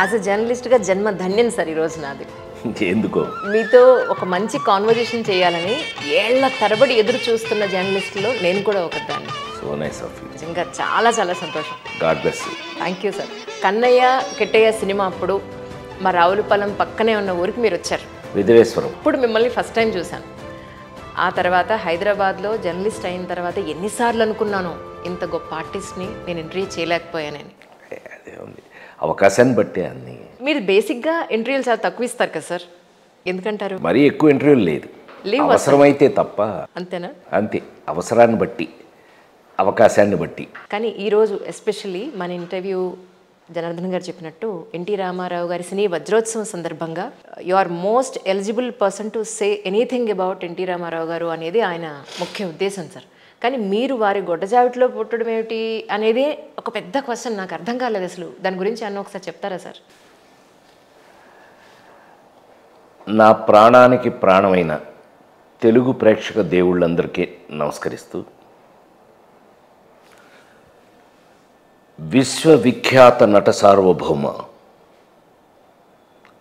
As a జర్నలిస్ట్గా జన్మ ధన్యం సార్ ఈరోజు నాది. ఎందుకో మీతో ఒక మంచి కాన్వర్జేషన్ చేయాలని ఏళ్ల తరబడి ఎదురు చూస్తున్న జర్నలిస్టులో నేను కూడా ఒకదాన్ని. So nice of you. నిజంగా చాలా చాలా సంతోషం. God bless you. Thank you sir. Kannayya Kittayya cinema అప్పుడు మా రావులపాలెం పక్కనే ఉన్న ఊరికి మీరు వచ్చారు. విధవేశ్వరం. ఇప్పుడు మిమ్మల్ని ఫస్ట్ టైం చూశాను. ఆ తర్వాత హైదరాబాద్లో జర్నలిస్ట్ అయిన తర్వాత ఎన్నిసార్లు అనుకున్నానో ఇంత గొప్ప ఆర్టిస్ట్ని నేను ఇంటర్వ్యూ చేయలేకపోయానని. అదే ఉంది, అవకాశాన్ని బట్టి అన్నీ. మీరు బేసిక్గా ఇంటర్వ్యూలు చాలా తక్కువ ఇస్తారు కదా సార్, ఎందుకంటారు? మరీ ఎక్కువ ఇంటర్వ్యూలు లేదు, లీవ్ అవసరమైతే తప్ప. అంతేనా? అంతే, అవసరాన్ని బట్టి అవకాశాన్ని బట్టి. కానీ ఈరోజు ఎస్పెషల్లీ మన ఇంటర్వ్యూ జనార్దన్ గారు చెప్పినట్టు ఎన్టీ రామారావు గారి సినీ వజ్రోత్సవం సందర్భంగా you are most eligible person to say anything about NT Rama Rao గారు అనేది ఆయన ముఖ్య ఉద్దేశం సార్. కానీ మీరు వారి గొడ్డజావిట్లో పుట్టడం ఏమిటి అనేది ఒక పెద్ద క్వశ్చన్, నాకు అర్థం కాలేదు అసలు. దాని గురించి అన్న ఒకసారి చెప్తారా సార్? నా ప్రాణానికి ప్రాణమైన తెలుగు ప్రేక్షక దేవుళ్ళందరికీ నమస్కరిస్తూ, విశ్వవిఖ్యాత నట సార్వభౌమ,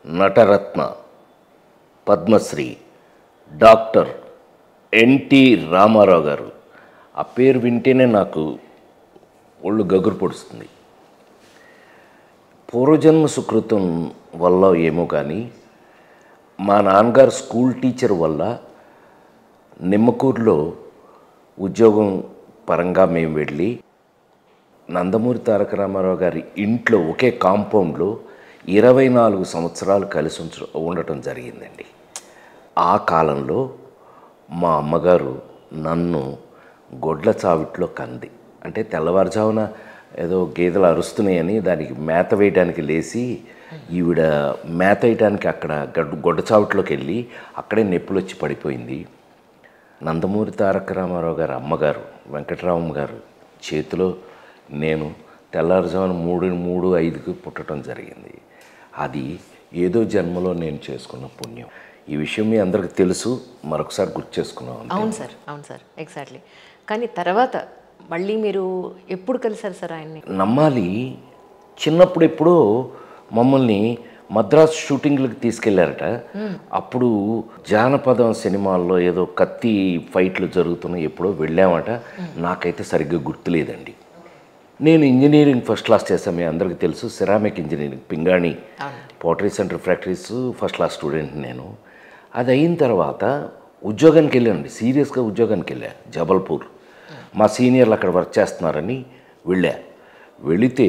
నటరత్న, పద్మశ్రీ డాక్టర్ ఎన్టీ రామారావు గారు, ఆ పేరు వింటేనే నాకు ఒళ్ళు గగురు పొడుస్తుంది. పూర్వజన్మ సుకృతం వల్ల ఏమో కానీ మా నాన్నగారు స్కూల్ టీచర్ వల్ల నిమ్మకూరులో ఉద్యోగం పరంగా మేము వెళ్ళి నందమూరి తారక రామారావు గారి ఇంట్లో ఒకే కాంపౌండ్లో 24 సంవత్సరాలు కలిసి ఉండటం జరిగిందండి. ఆ కాలంలో మా అమ్మగారు నన్ను గొడ్ల చావిట్లో కంది. అంటే తెల్లవారుజామున ఏదో గేదెలు అరుస్తున్నాయని దానికి మేత వేయడానికి లేచి ఈవిడ మేత వేయడానికి అక్కడ గొడ్డ చావిట్లోకి వెళ్ళి అక్కడే నొప్పులు వచ్చి పడిపోయింది. నందమూరి తారక రామారావు గారు అమ్మగారు వెంకటరామమ్మ గారు చేతిలో నేను తెల్లారుజామున 3:05కి పుట్టడం జరిగింది. అది ఏదో జన్మలో నేను చేసుకున్న పుణ్యం. ఈ విషయం మీ అందరికీ తెలుసు, మరొకసారి గుర్తు చేసుకున్నాం. అవును సార్, అవును సార్, ఎగ్జాక్ట్లీ. కానీ తర్వాత మళ్ళీ మీరు ఎప్పుడు కలిసారు సార్ ఆయన్ని? నమ్మాలి, చిన్నప్పుడు ఎప్పుడో మమ్మల్ని మద్రాసు షూటింగ్లకు తీసుకెళ్లారట. అప్పుడు జానపదం సినిమాల్లో ఏదో కత్తి ఫైట్లు జరుగుతున్నాయి, ఎప్పుడో వెళ్ళామట. నాకైతే సరిగ్గా గుర్తులేదండి. నేను ఇంజనీరింగ్ ఫస్ట్ క్లాస్ చేశాను, మీ అందరికీ తెలుసు. సెరామిక్ ఇంజనీరింగ్, పింగాణి potteries and refractories first class student నేను. అది అయిన తర్వాత ఉద్యోగానికి వెళ్ళానండి, సీరియస్గా ఉద్యోగానికి వెళ్ళా. జబల్పూర్ మా సీనియర్లు అక్కడ వర్క్ చేస్తున్నారని వెళితే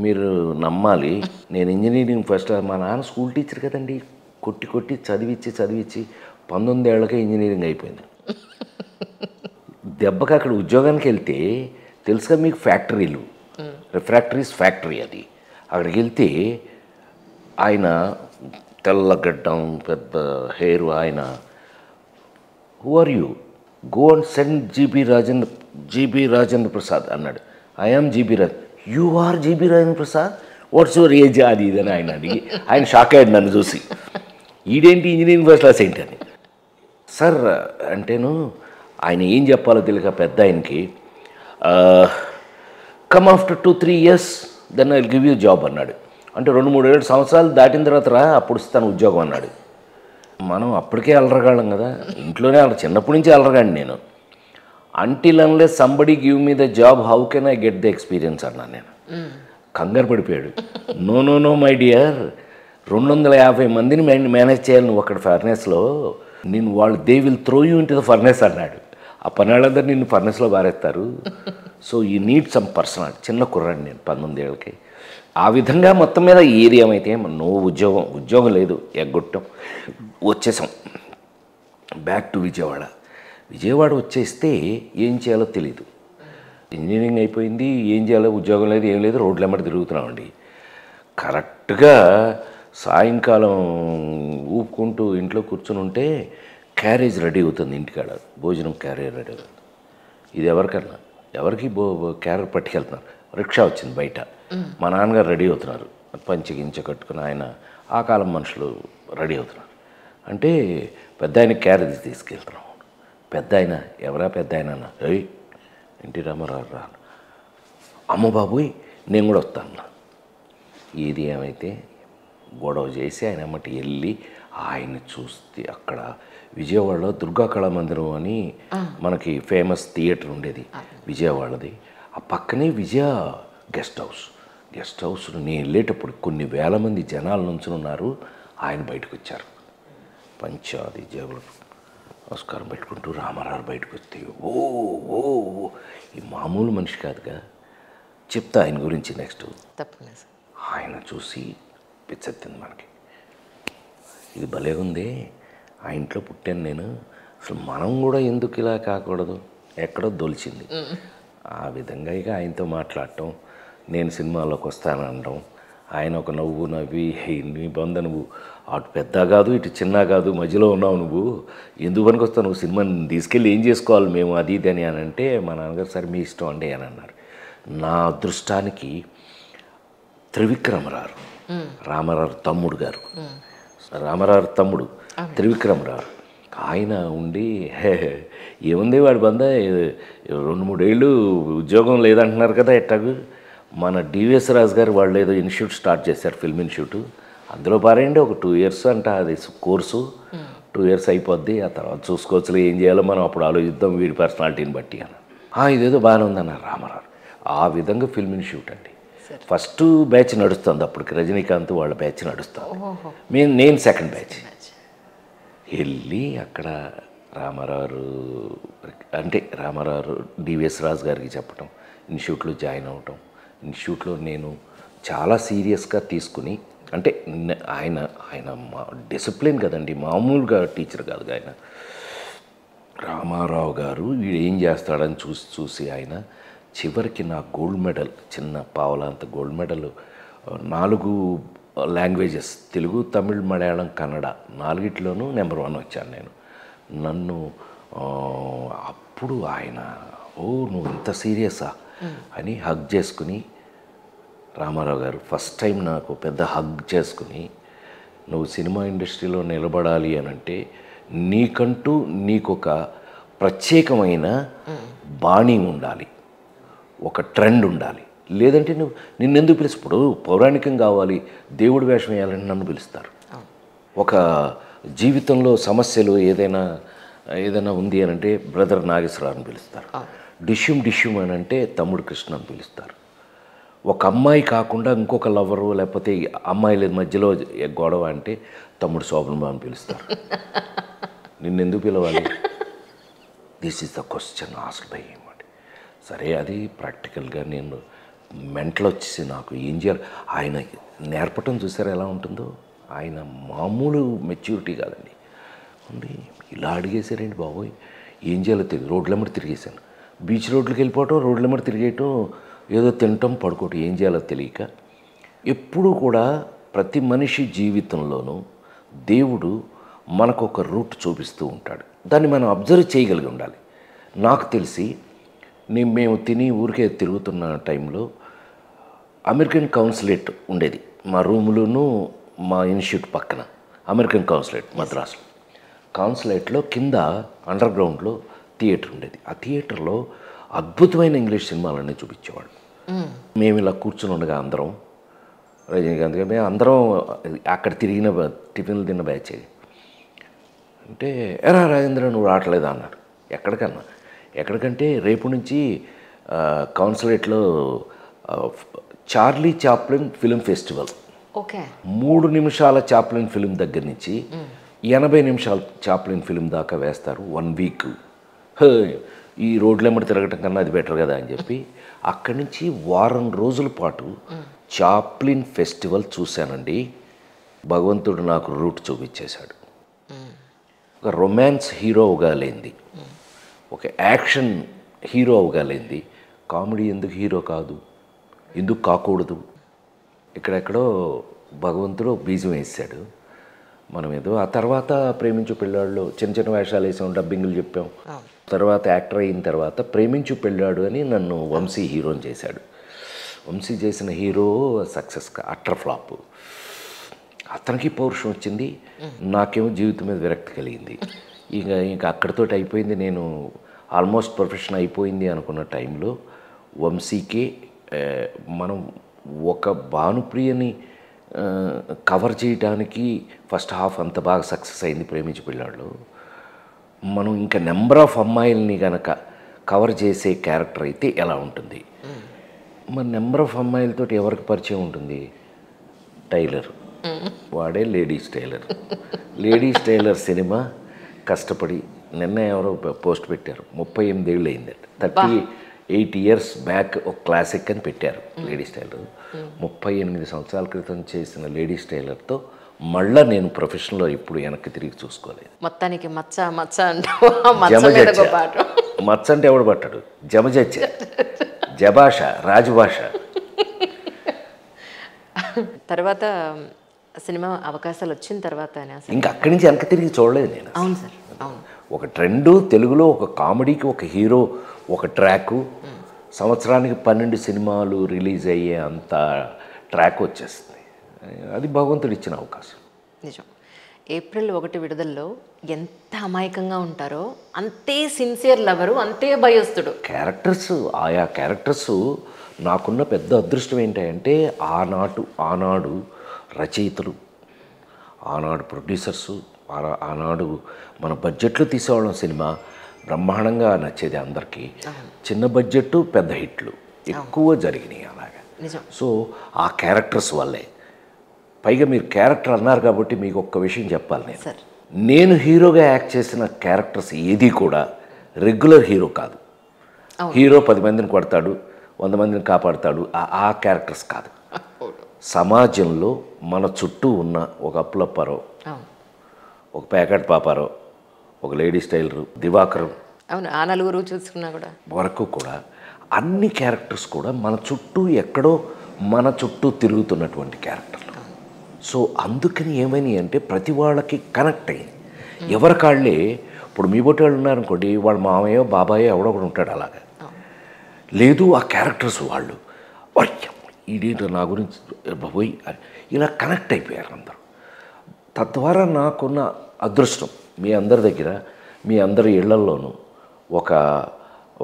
మీరు నమ్మాలి, నేను ఇంజనీరింగ్ ఫస్ట్, మా నాన్న స్కూల్ టీచర్ కదండి, కొట్టి చదివించి 19 ఏళ్ళకే ఇంజనీరింగ్ అయిపోయింది. దెబ్బకి అక్కడ ఉద్యోగానికి వెళ్తే తెలుసుగా మీకు, ఫ్యాక్టరీలు, రిఫ్రాక్టరీస్ ఫ్యాక్టరీ అది. అక్కడికి వెళ్తే ఆయన తెల్లగడ్డం, పెద్ద హెయిర్, ఆయన who are you, go and send GB Rajendra Prasad అన్నాడు. I'm GB you are GB Rajendra Prasad, what's your age, అది ఇదని ఆయన అడిగి ఆయన షాక్ అయ్యాడు నన్ను చూసి. ఈడేంటి ఇంజనీరింగ్ ఫస్ట్ క్లాస్ ఏంటి అని. సార్ అంటేను ఆయన ఏం చెప్పాలో తెలియక పెద్ద ఆయనకి, come after 2-3 years then I will give you job అన్నాడు. అంటే 2-3 సంవత్సరాలు దాటిన తర్వాత రా, అప్పుడు ఇస్తాను ఉద్యోగం అన్నాడు. మనం అప్పటికే అలరగాళ్ళం కదా, ఇంట్లోనే చిన్నప్పటి నుంచి అలరగాండి నేను. Until unless somebody give me the job how can I get the experience అన్నాను నేను. కంగారు పడిపోయాడు. నో మై డియర్, 250 మందిని మేనేజ్ చేయాలి నువ్వు అక్కడ ఫర్నెస్లో, నేను they will throw you into the furnace అన్నాడు. ఆ పనాళ్ళందరూ నిన్ను ఫర్నెస్లో బారేస్తారు, so you need some personality. చిన్న కుర్రాడు నేను, 19 ఏళ్ళకి. ఆ విధంగా మొత్తం మీద ఏరియా అయితే నో ఉద్యోగం లేదు, ఎగ్గొట్టాం, వచ్చేసాం బ్యాక్ టు విజయవాడ వచ్చేస్తే ఏం చేయాలో తెలీదు. ఇంజనీరింగ్ అయిపోయింది, ఏం చేయాలో ఉద్యోగం లేదు, ఏం లేదు, రోడ్ల వెంబడి తిరుగుతున్నామండి. కరెక్ట్గా సాయంకాలం ఊపుకుంటూ ఇంట్లో కూర్చుని ఉంటే క్యారేజ్ రెడీ అవుతుంది ఇంటికాడ, భోజనం క్యారేజ్ రెడీ అవుతుంది. ఇది ఎవరికి క్యారేజ్ పట్టుకెళ్తున్నారు. రిక్షా వచ్చింది బయట, మా నాన్నగారు రెడీ అవుతున్నారు, పంచి గించ కట్టుకుని. ఆయన ఆ కాలం మనుషులు రెడీ అవుతున్నారు. అంటే పెద్ద ఆయన క్యారేజ్ తీసుకెళ్తున్నాం. పెద్ద ఆయన, ఎవరా పెద్ద ఆయన అన్న, ఏయ్ ఎన్టీ రామారావు రా. అమ్మ బాబోయ్ నేను కూడా వస్తాను. ఏది ఏమైతే గొడవ చేసి ఆయన ఎమ్మటి వెళ్ళి ఆయన్ని చూస్తే అక్కడ విజయవాడలో దుర్గా కళామందిరం అని మనకి ఫేమస్ థియేటర్ ఉండేది విజయవాడది. ఆ పక్కనే విజయ గెస్ట్ హౌస్ నేను వెళ్ళేటప్పుడు కొన్ని వేల మంది జనాల నుంచి ఉన్నారు. ఆయన బయటకు వచ్చారు, పంచాది జేబులు నమస్కారం పెట్టుకుంటూ రామారావు బయటకు వస్తే ఓ ఓ ఈ మామూలు మనిషి కాదుగా. చెప్తా ఆయన గురించి నెక్స్ట్. తప్పకుండా సార్. ఆయన చూసి పిచ్చెత్తింది మనకి, ఇది భలే ఉంది, ఆ ఇంట్లో పుట్టాను నేను, అసలు మనం కూడా ఎందుకు ఇలా కాకూడదు, ఎక్కడో దొలిచింది. ఆ విధంగా ఇక ఆయనతో మాట్లాడటం, నేను సినిమాలోకి వస్తాననడం, ఆయన ఒక నవ్వు నవ్వి నీ బొంద నువ్వు అటు పెద్ద కాదు ఇటు చిన్న కాదు మధ్యలో ఉన్నావు, నువ్వు ఎందుకు పనికి వస్తావు, నువ్వు సినిమాని తీసుకెళ్ళి ఏం చేసుకోవాలి మేము అది ఇది అని అంటే మా నాన్నగారు సరే మీ ఇష్టం అండి అని అన్నారు. నా అదృష్టానికి త్రివిక్రమరావు, రామారావు తమ్ముడు గారు, రామారావు తమ్ముడు త్రివిక్రమరావు, ఆయన ఉండి ఏముంది వాడి బంద 2-3 ఏళ్ళు ఉద్యోగం లేదంటున్నారు కదా ఎట్టాగు, మన డివిఎస్ రాజు గారు వాళ్ళు ఏదో ఇన్స్టిట్యూట్ స్టార్ట్ చేశారు, ఫిల్మ్ ఇన్స్టిట్యూట్, అందులో పారేయండి ఒక 2 years అంట అది కోర్సు, 2 years అయిపోద్ది, ఆ తర్వాత చూసుకోవచ్చులే ఏం చేయాలో మనం అప్పుడు ఆలోచిద్దాం వీడి పర్సనాలిటీని బట్టి అని. ఇదేదో బాగానే ఉందన్నారు రామారావు. ఆ విధంగా ఫిల్మ్ ఇన్స్టిట్యూట్ అండి ఫస్ట్ బ్యాచ్ నడుస్తుంది, అప్పటికి రజనీకాంత్ వాళ్ళ బ్యాచ్ నడుస్తుంది, నేను సెకండ్ బ్యాచ్. వెళ్ళి అక్కడ రామారావు అంటే రామారావు డివిఎస్ రాజు గారికి చెప్పటం, ఇన్స్టిట్యూట్లో జాయిన్ అవ్వటం, ఇన్స్టిట్యూట్లో నేను చాలా సీరియస్గా తీసుకుని, అంటే ఆయన ఆయన డిసిప్లిన్ కదండి, మామూలుగా టీచర్ కాదు ఆయన. రామారావు గారు వీడు ఏం చేస్తాడని చూసి ఆయన చివరికి నా గోల్డ్ మెడల్, చిన్న పావలాంత gold medal 4 languages, Telugu Tamil Malayalam Kannada 4 number 1 వచ్చాను నేను. నన్ను అప్పుడు ఆయన నువ్వు ఇంత సీరియసా అని హగ్ చేసుకుని, రామారావు గారు ఫస్ట్ టైం నాకు పెద్ద హగ్ చేసుకుని, నువ్వు సినిమా ఇండస్ట్రీలో నిలబడాలి అని అంటే నీకంటూ నీకొక ప్రత్యేకమైన బాణీ ఉండాలి, ఒక ట్రెండ్ ఉండాలి, లేదంటే నిన్నెందుకు పిలుసు, ఇప్పుడు పౌరాణికం కావాలి దేవుడి వేషం వేయాలని నన్ను పిలుస్తారు. ఒక జీవితంలో సమస్యలు ఏదైనా ఉంది అని అంటే బ్రదర్ నాగేశ్వరరావుని పిలుస్తారు, డిష్యూమ్ అని అంటే తమ్ముడు కృష్ణ అని పిలుస్తారు. ఒక అమ్మాయి కాకుండా ఇంకొక లవరు లేకపోతే అమ్మాయిల మధ్యలో గొడవ అంటే తమ్ముడు శోభన్ బాబు అని పిలుస్తారు. నిన్నెందుకు పిలవాలి, this is the question asked by him. సరే అది ప్రాక్టికల్గా నేను మెంటల్ వచ్చేసి నాకు ఏం చేయాలి, ఆయన నేర్పటం చూసారా ఎలా ఉంటుందో, ఆయన మామూలు మెచ్యూరిటీ కాదండి. ఇలా అడిగేశారండి బాబోయ్, ఏం చేయాలో తెలియదు, రోడ్లెమ్మడి తిరిగేశాను, బీచ్ రోడ్లకి వెళ్ళిపోవటం, రోడ్లెమ్మడి తిరిగేయటం, ఏదో తినటం పడుకోవటం, ఏం చేయాలో తెలియక. ఎప్పుడూ కూడా ప్రతి మనిషి జీవితంలోనూ దేవుడు మనకు ఒక రూట్ చూపిస్తూ ఉంటాడు, దాన్ని మనం అబ్జర్వ్ చేయగలిగి ఉండాలి. నాకు తెలిసి మేము తిని ఊరికే తిరుగుతున్న టైంలో అమెరికన్ కౌన్సిలేట్ ఉండేది మా రూములోనూ, మా ఇన్స్టిట్యూట్ పక్కన అమెరికన్ కౌన్సిలేట్ మద్రాసులో. కౌన్సిలేట్లో కింద అండర్ గ్రౌండ్లో థియేటర్ ఉండేది. ఆ థియేటర్లో అద్భుతమైన ఇంగ్లీష్ సినిమాలన్నీ చూపించేవాడు. మేము ఇలా కూర్చుని ఉండగా అందరం, రజనీకాంత్ గారు మేము అందరం అక్కడ తిరిగిన టిఫిన్లు తిన్న బ్యాచ్. అంటే ఎరా రాజేంద్ర నువ్వు రావట్లేదా అన్నాడు. ఎక్కడికంటే రేపు నుంచి కౌన్సిలేట్లో చార్లీ చాప్లిన్ ఫిల్మ్ ఫెస్టివల్, 3 నిమిషాల చాప్లిన్ ఫిల్మ్ దగ్గర నుంచి 80 నిమిషాల చాప్లిన్ ఫిల్మ్ దాకా వేస్తారు 1 week. ఈ రోడ్లెమ్మడి తిరగటం కన్నా అది బెటర్ కదా అని చెప్పి అక్కడి నుంచి వారం రోజుల పాటు చాప్లిన్ ఫెస్టివల్ చూశానండి. భగవంతుడు నాకు రూట్ చూపించేశాడు. ఒక రొమాన్స్ హీరో అవగాలేంది, ఒక యాక్షన్ హీరో అవగాలేంది, కామెడీ ఎందుకు హీరో కాదు, ఎందుకు కాకూడదు, ఇక్కడెక్కడో భగవంతుడు బీజం వేసాడు. మనం ఏదో ఆ తర్వాత ప్రేమించు పెళ్ళాడులో చిన్న చిన్న వేషాలు వేసాం, డబ్బింగ్లు చెప్పాం. తర్వాత యాక్టర్ అయిన తర్వాత ప్రేమించు పెళ్ళాడు అని నన్ను వంశీ హీరోని చేశాడు. వంశీ చేసిన హీరో సక్సెస్గా అట్టర్ ఫ్లాప్. అతనికి పౌరుషం వచ్చింది, నాకేమో జీవితం మీద విరక్తి కలిగింది. ఇంకా అక్కడితోటి అయిపోయింది. నేను ఆల్మోస్ట్ ప్రొఫెషన్ అయిపోయింది అనుకున్న టైంలో వంశీకి మనం ఒక భానుప్రియని కవర్ చేయడానికి ఫస్ట్ హాఫ్ అంత బాగా సక్సెస్ అయింది ప్రేమించి పెళ్ళాళ్ళు. మనం ఇంకా నెంబర్ ఆఫ్ అమ్మాయిల్ని కనుక కవర్ చేసే క్యారెక్టర్ అయితే ఎలా ఉంటుంది? మరి నెంబర్ ఆఫ్ అమ్మాయిలతో ఎవరికి పరిచయం ఉంటుంది? టైలర్, వాడే లేడీస్ టైలర్. లేడీస్ టైలర్ సినిమా కష్టపడి నిన్న ఎవరో పోస్ట్ పెట్టారు, 38 ఏళ్ళు అయిందట. 38 ఇయర్స్ బ్యాక్ ఒక క్లాసిక్ అని పెట్టారు లేడీస్ టైలర్. 38 సంవత్సరాల క్రితం చేసిన లేడీస్ టైలర్తో మళ్ళీ నేను ప్రొఫెషన్లో ఇప్పుడు వెనక్కి తిరిగి చూసుకోలేదు. మొత్తానికి మచ్చ మచ్చ మచ్చ అంటే ఎవడు పట్టాడు? జమజచ్చ, జభాష, రాజభాష. తర్వాత సినిమా అవకాశాలు వచ్చిన తర్వాత ఇంకా అక్కడి నుంచి వెనక్కి తిరిగి చూడలేదు నేను. అవును సార్, అవును. ఒక ట్రెండు తెలుగులో, ఒక కామెడీకి ఒక హీరో, ఒక ట్రాకు, సంవత్సరానికి 12 సినిమాలు రిలీజ్ అయ్యే అంత ట్రాక్ వచ్చేస్తుంది. అది భగవంతుడు ఇచ్చిన అవకాశం. నిజం. ఏప్రిల్ 1 విడుదలలో ఎంత అమాయకంగా ఉంటారో అంతే సిన్సియర్ లవరు, అంతే భయస్తుడు. క్యారెక్టర్స్, ఆయా క్యారెక్టర్స్ నాకున్న పెద్ద అదృష్టం ఏంటంటే ఆనాడు రచయితలు, ఆనాడు ప్రొడ్యూసర్సు, ఆనాడు మన బడ్జెట్లో తీసేవాళ్ళం సినిమా బ్రహ్మాండంగా నచ్చేది అందరికీ. చిన్న బడ్జెట్ పెద్ద హిట్లు ఎక్కువ జరిగినాయి అలాగా. సో ఆ క్యారెక్టర్స్ వల్లే. పైగా మీరు క్యారెక్టర్ అన్నారు కాబట్టి మీకు ఒక్క విషయం చెప్పాలి. నేను హీరోగా యాక్ట్ చేసిన క్యారెక్టర్స్ ఏది కూడా రెగ్యులర్ హీరో కాదు. హీరో 10 మందిని కొడతాడు, 100 మందిని కాపాడుతాడు, ఆ క్యారెక్టర్స్ కాదు. సమాజంలో మన చుట్టూ ఉన్న ఒక అప్పులప్పారో, ఒక ప్యాకెట్ పాపారో, ఒక లేడీస్ టైలరు, దివాకరం, అవును, ఆ నలుగురు చూసుకున్నా కూడా వరకు కూడా అన్ని క్యారెక్టర్స్ కూడా మన చుట్టూ ఎక్కడో మన చుట్టూ తిరుగుతున్నటువంటి క్యారెక్టర్లు. సో అందుకని ఏమని అంటే ప్రతి వాళ్ళకి కనెక్ట్ అయ్యింది. ఎవరి కాళ్ళే. ఇప్పుడు మీ బొట్టి వాళ్ళు ఉన్నారనుకోండి, వాళ్ళ మామయ్యో బాబాయో ఎవడో ఒకడు ఉంటాడు అలాగా. లేదు, ఆ క్యారెక్టర్స్ వాళ్ళు ఇదేంటో నా గురించి బాబోయ్ ఇలా కనెక్ట్ అయిపోయారు అందరూ. తద్వారా నాకున్న అదృష్టం మీ అందరి దగ్గర, మీ అందరి ఇళ్లల్లోనూ ఒక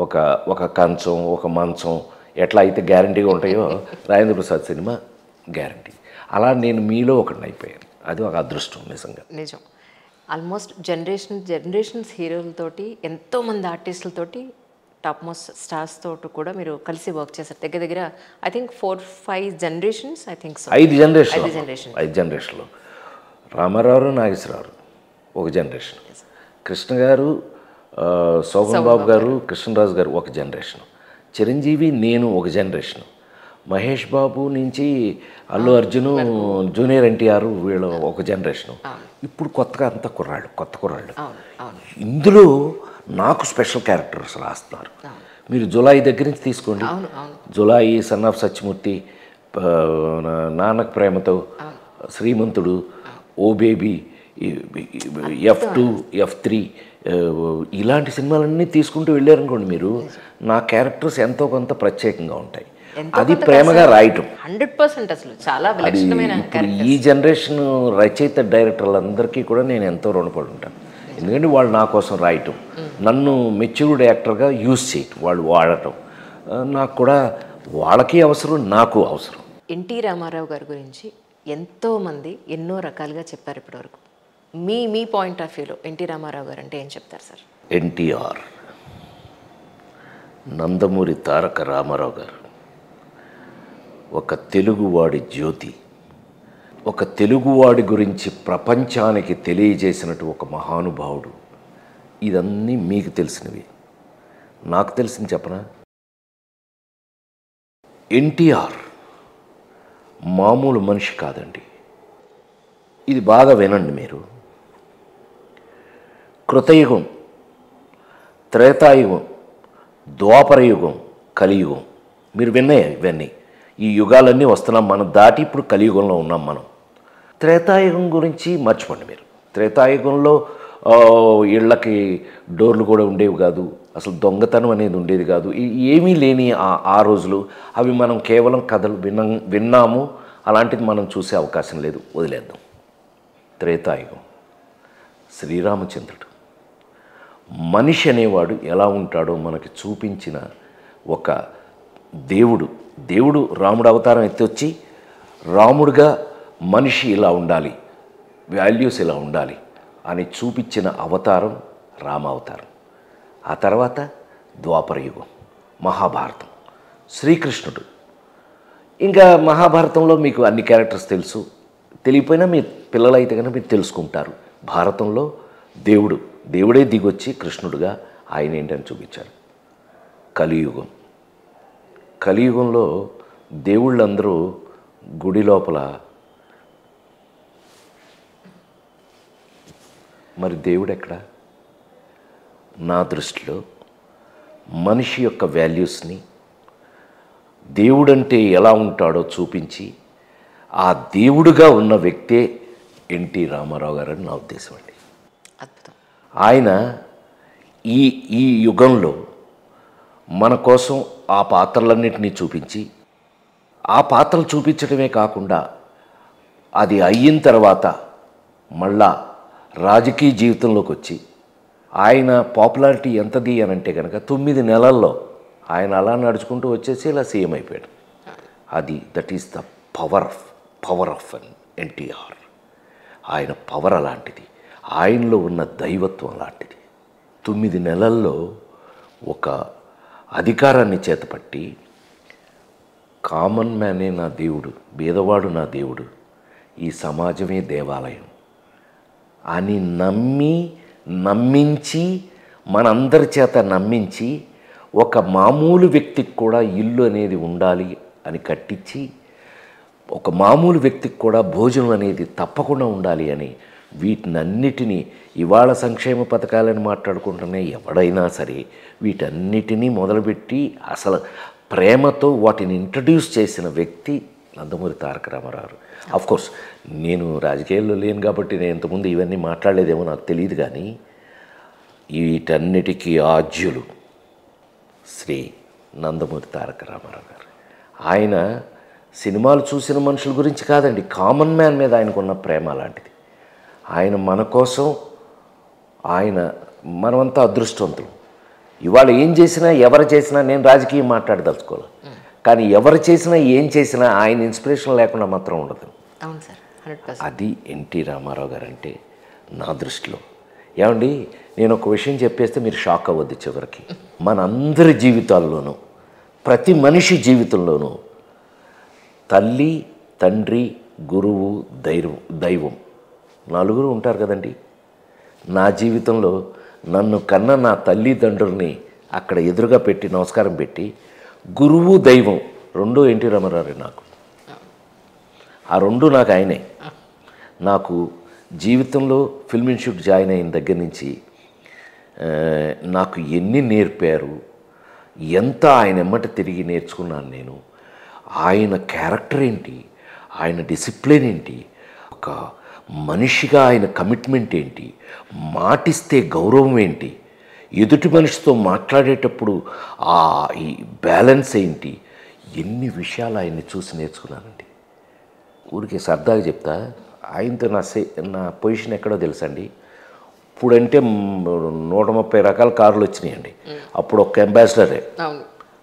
ఒక ఒక కంచం, ఒక మంచం ఎట్లా అయితే గ్యారంటీగా ఉంటాయో రాజేంద్ర ప్రసాద్ సినిమా గ్యారంటీ. అలా నేను మీలో ఒకటి అయిపోయాను. అది ఒక అదృష్టం నిజంగా. నిజం. ఆల్మోస్ట్ జనరేషన్స్ హీరోలతోటి, ఎంతోమంది ఆర్టిస్టులతోటి, టాప్ మోస్ట్ స్టార్స్ తోటి కూడా మీరు కలిసి వర్క్ చేశారు. దగ్గర దగ్గర I think 4-5 generations. I think so 5 జనరేషన్లో రామారావు, నాగేశ్వరరావు ఒక జనరేషన్, కృష్ణ గారు, శోభన్ బాబు గారు, కృష్ణరాజు గారు ఒక జనరేషన్, చిరంజీవి, నేను ఒక జనరేషన్, మహేష్ బాబు నుంచి అల్లు అర్జును, జూనియర్ ఎన్టీఆర్ వీళ్ళు ఒక జనరేషను. ఇప్పుడు కొత్తగా అంతా కొత్త కుర్రాళ్ళు. ఇందులో నాకు స్పెషల్ క్యారెక్టర్స్ రాస్తున్నారు. మీరు జులాయి దగ్గర నుంచి తీసుకోండి. Julayi, son of Satyamurthy, Nannaku Prematho, Srimanthudu, oh baby, F2, F3 ఇలాంటి సినిమాలన్నీ తీసుకుంటూ వెళ్ళారనుకోండి మీరు, నా క్యారెక్టర్స్ ఎంతో కొంత ప్రత్యేకంగా ఉంటాయి. అది ప్రేమగా రాయటం 100% అసలు చాలా విలక్షణమైన క్యారెక్టర్. ఈ జనరేషన్ రచయిత డైరెక్టర్లందరికీ కూడా నేను ఎంతో రుణపడి ఉంటాను. ఎందుకంటే వాళ్ళు నా కోసం రాయటం, నన్ను మెచ్యూర్డ్ యాక్టర్గా యూజ్ చేయటం, వాళ్ళు వాడటం నాకు కూడా వాళ్ళకి అవసరం, నాకు అవసరం. ఎన్టీ రామారావు గారి గురించి ఎంతోమంది ఎన్నో రకాలుగా చెప్పారు ఇప్పటివరకు. మీ పాయింట్ ఆఫ్ వ్యూలో ఎన్టీ రామారావు గారు అంటే ఏం చెప్తారు సార్? ఎన్టీఆర్, నందమూరి తారక రామారావు గారు ఒక తెలుగువాడి జ్యోతి, ఒక తెలుగువాడి గురించి ప్రపంచానికి తెలియజేసినట్టు ఒక మహానుభావుడు. ఇదన్నీ మీకు తెలిసినవి. నాకు తెలిసింది చెప్పనా? ఎన్టీఆర్ మామూలు మనిషి కాదండి. ఇది బాగా వినండి మీరు. కృతయుగం, త్రేతాయుగం, ద్వాపరయుగం, కలియుగం, మీరు విన్నాయి ఇవన్నీ. ఈ యుగాలన్నీ వస్తున్నాం మనం దాటి, ఇప్పుడు కలియుగంలో ఉన్నాం మనం. త్రేతాయుగం గురించి మర్చిపోండి మీరు. త్రేతాయుగంలో ఇళ్ళకి డోర్లు కూడా ఉండేవి కాదు, అసలు దొంగతనం అనేది ఉండేది కాదు, ఏమీ లేని ఆ రోజులు. అవి మనం కేవలం కథలు విన్నాము, అలాంటిది మనం చూసే అవకాశం లేదు, వదిలేద్దాం. త్రేతాయుగం, శ్రీరామచంద్రుడు మనిషి అనేవాడు ఎలా ఉంటాడో మనకి చూపించిన ఒక దేవుడు దేవుడు రాముడు అవతారం ఎత్తి రాముడుగా మనిషి ఇలా ఉండాలి, వాల్యూస్ ఇలా ఉండాలి అని చూపించిన అవతారం రామావతారం. ఆ తర్వాత ద్వాపర యుగం, మహాభారతం, శ్రీకృష్ణుడు. ఇంకా మహాభారతంలో మీకు అన్ని క్యారెక్టర్స్ తెలుసు, తెలియపోయినా మీ పిల్లలైతే కనుక మీరు తెలుసుకుంటారు. భారతంలో దేవుడే దిగొచ్చి కృష్ణుడుగా ఆయన ఏంటని చూపించాడు. కలియుగంలో దేవుళ్ళందరూ గుడి లోపల, మరి దేవుడు ఎక్కడ? నా దృష్టిలో మనిషి యొక్క వాల్యూస్ని, దేవుడంటే ఎలా ఉంటాడో చూపించి ఆ దేవుడుగా ఉన్న వ్యక్తే ఎన్టీ రామారావు గారు అని నా ఉద్దేశం అండి. అద్భుతం. ఆయన ఈ యుగంలో మన కోసం ఆ పాత్రలన్నింటినీ చూపించి, ఆ పాత్రలు చూపించడమే కాకుండా అది అయిన తర్వాత మళ్ళా రాజకీయ జీవితంలోకి వచ్చి ఆయన పాపులారిటీ ఎంతది అని అంటే కనుక 9 నెలల్లో ఆయన అలా నడుచుకుంటూ వచ్చేసి ఇలా సీఎం అయిపోయాడు. That is the power of NTR. ఆయన పవర్ అలాంటిది, ఆయనలో ఉన్న దైవత్వం అలాంటిది. 9 నెలల్లో ఒక అధికారాన్ని చేతపట్టి కామన్ మ్యానే నా దేవుడు, బీదవాడు నా దేవుడు, ఈ సమాజమే దేవాలయం అని నమ్మించి మనందరి చేత నమ్మించి ఒక మామూలు వ్యక్తికి కూడా ఇల్లు అనేది ఉండాలి అని కట్టించి, ఒక మామూలు వ్యక్తికి కూడా భోజనం అనేది తప్పకుండా ఉండాలి అని వీటినన్నిటినీ ఇవాళ సంక్షేమ పథకాలని మాట్లాడుకుంటున్నా ఎవడైనా సరే వీటన్నిటినీ మొదలుపెట్టి అసలు ప్రేమతో వాటిని ఇంట్రడ్యూస్ చేసిన వ్యక్తి నందమూరి తారక రామారావు. కోర్స్ నేను రాజకీయాల్లో లేను కాబట్టి నేను ఇంతకుముందు ఇవన్నీ మాట్లాడలేదేమో నాకు తెలియదు, కానీ వీటన్నిటికీ ఆద్యులు శ్రీ నందమూరి తారక రామారావు గారు. ఆయన సినిమాలు చూసిన మనుషుల గురించి కాదండి, కామన్ మ్యాన్ మీద ఆయనకున్న ప్రేమ అలాంటిది. ఆయన మన కోసం, మనమంతా అదృష్టవంతులు. ఇవాళ ఏం చేసినా ఎవరు చేసినా, నేను రాజకీయం మాట్లాడదలుచుకోవాలి, కానీ ఎవరు చేసినా ఏం చేసినా ఆయన ఇన్స్పిరేషన్ లేకుండా మాత్రం ఉండదు. అవును సార్, 100%. అది ఎన్టీ రామారావు గారు అంటే నా దృష్టిలో. ఏమండి, నేను ఒక విషయం చెప్పేస్తే మీరు షాక్ అవ్వద్దు చివరికి. మనందరి జీవితాల్లోనూ, ప్రతి మనిషి జీవితంలోనూ తల్లి, తండ్రి, గురువు, దైవం నలుగురు ఉంటారు కదండి. నా జీవితంలో నన్ను కన్న నా తల్లిదండ్రుల్ని అక్కడ ఎదురుగా పెట్టి నమస్కారం పెట్టి, గురువు, దైవం రెండూ ఎన్టీ రామారావు. నాకు ఆ రెండు నాకు ఆయనే. నాకు జీవితంలో ఫిల్మ్ ఇన్స్టిట్యూట్ జాయిన్ అయిన దగ్గర నుంచి నాకు ఎన్ని నేర్పారు, ఎంత ఆయన ఎమ్మట తిరిగి నేర్చుకున్నాను నేను. ఆయన క్యారెక్టర్ ఏంటి, ఆయన డిసిప్లిన్ ఏంటి, ఒక మనిషిగా ఆయన కమిట్మెంట్ ఏంటి, మాటిస్తే గౌరవం ఏంటి, ఎదుటి మనిషితో మాట్లాడేటప్పుడు ఈ బ్యాలెన్స్ ఏంటి, ఎన్ని విషయాలు ఆయన్ని చూసి నేర్చుకున్నానండి. ఊరికే సరదాగా చెప్తా, ఆయనతో నా పొజిషన్ ఎక్కడో తెలుసండి. ఇప్పుడంటే 130 రకాల కార్లు వచ్చినాయండి, అప్పుడు ఒక అంబాసిడరే.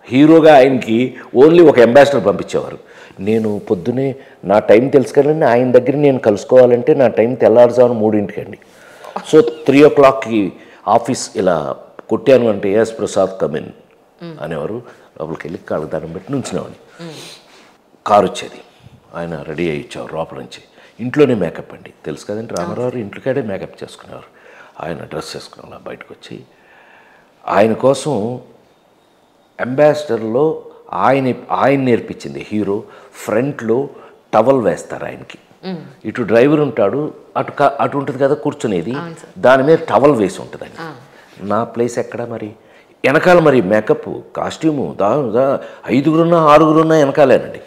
హీరోగా ఆయనకి ఓన్లీ ఒక అంబాసిడర్ పంపించేవారు. నేను పొద్దునే నా టైం తెలుసు కదండి, ఆయన దగ్గర నేను కలుసుకోవాలంటే నా టైం తెల్లారుజామున 3 అండి. సో 3 o'clockకి ఆఫీస్ ఇలా కొట్టాను అంటే ఎస్ ప్రసాద్ కమిన్ అనేవారు. లోపలికి వెళ్ళి కాళ్ళ దానం పెట్టి నుంచునేవాడిని. కారు వచ్చేది, ఆయన రెడీ అయ్యి ఇచ్చేవారు లోపల నుంచి. ఇంట్లోనే మేకప్ అండి, తెలుసు కదండి, రామారావు ఇంట్లోకాడే మేకప్ చేసుకునేవారు. ఆయన డ్రెస్ చేసుకునేవారు బయటకు వచ్చి. ఆయన కోసం అంబాసిడర్లో ఆయన నేర్పించింది హీరో. ఫ్రంట్లో టవల్ వేస్తారు ఆయనకి, ఇటు డ్రైవర్ ఉంటాడు, అటు ఉంటుంది కదా కూర్చునేది, దాని మీద టవల్ వేసి ఉంటుందండి. నా ప్లేస్ ఎక్కడ మరి, వెనకాల మరి మేకప్ కాస్ట్యూము 5గురున్నా 6గురున్నా వెనకాలేనండి.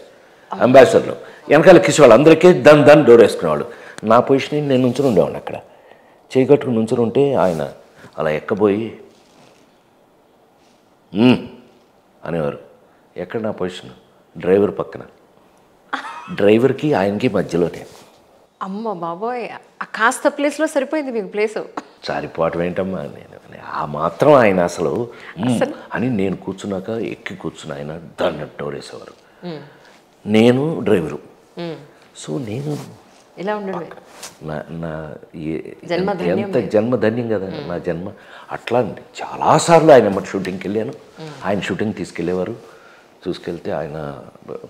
అంబాసిడర్లో వెనకాల ఎక్కించేవాళ్ళు, అందరికీ దాన్ని డోర్ వేసుకునేవాళ్ళు. నా పొజిషన్ నేను నుంచుని ఉండేవాడిని అక్కడ, చేయి కట్టుకుని నుంచుని ఉంటే ఆయన అలా ఎక్కబోయి అనేవారు. ఎక్కడ నా పొజిషన్, డ్రైవర్ పక్కన, డ్రైవర్కి ఆయనకి మధ్యలోనే. అమ్మ బాబోయ్, ఆ కాస్త ప్లేస్లో సరిపోయింది మీకు ప్లేసు. సరిపోవటం ఏంటమ్మా, నేను ఆ మాత్రం ఆయన అసలు అని నేను కూర్చున్నాక ఎక్కి కూర్చుని ఆయన దాన్ని డోరేసేవారు. నేను డ్రైవరు. సో నేను ఇలా ఉండడమే నా నా ఎంత జన్మధన్యం కదా నా జన్మ. అట్లా అండి చాలాసార్లు ఆయన ఎమ్మటి షూటింగ్కి వెళ్ళాను. ఆయన షూటింగ్ తీసుకెళ్ళేవారు. తీసుకెళ్తే ఆయన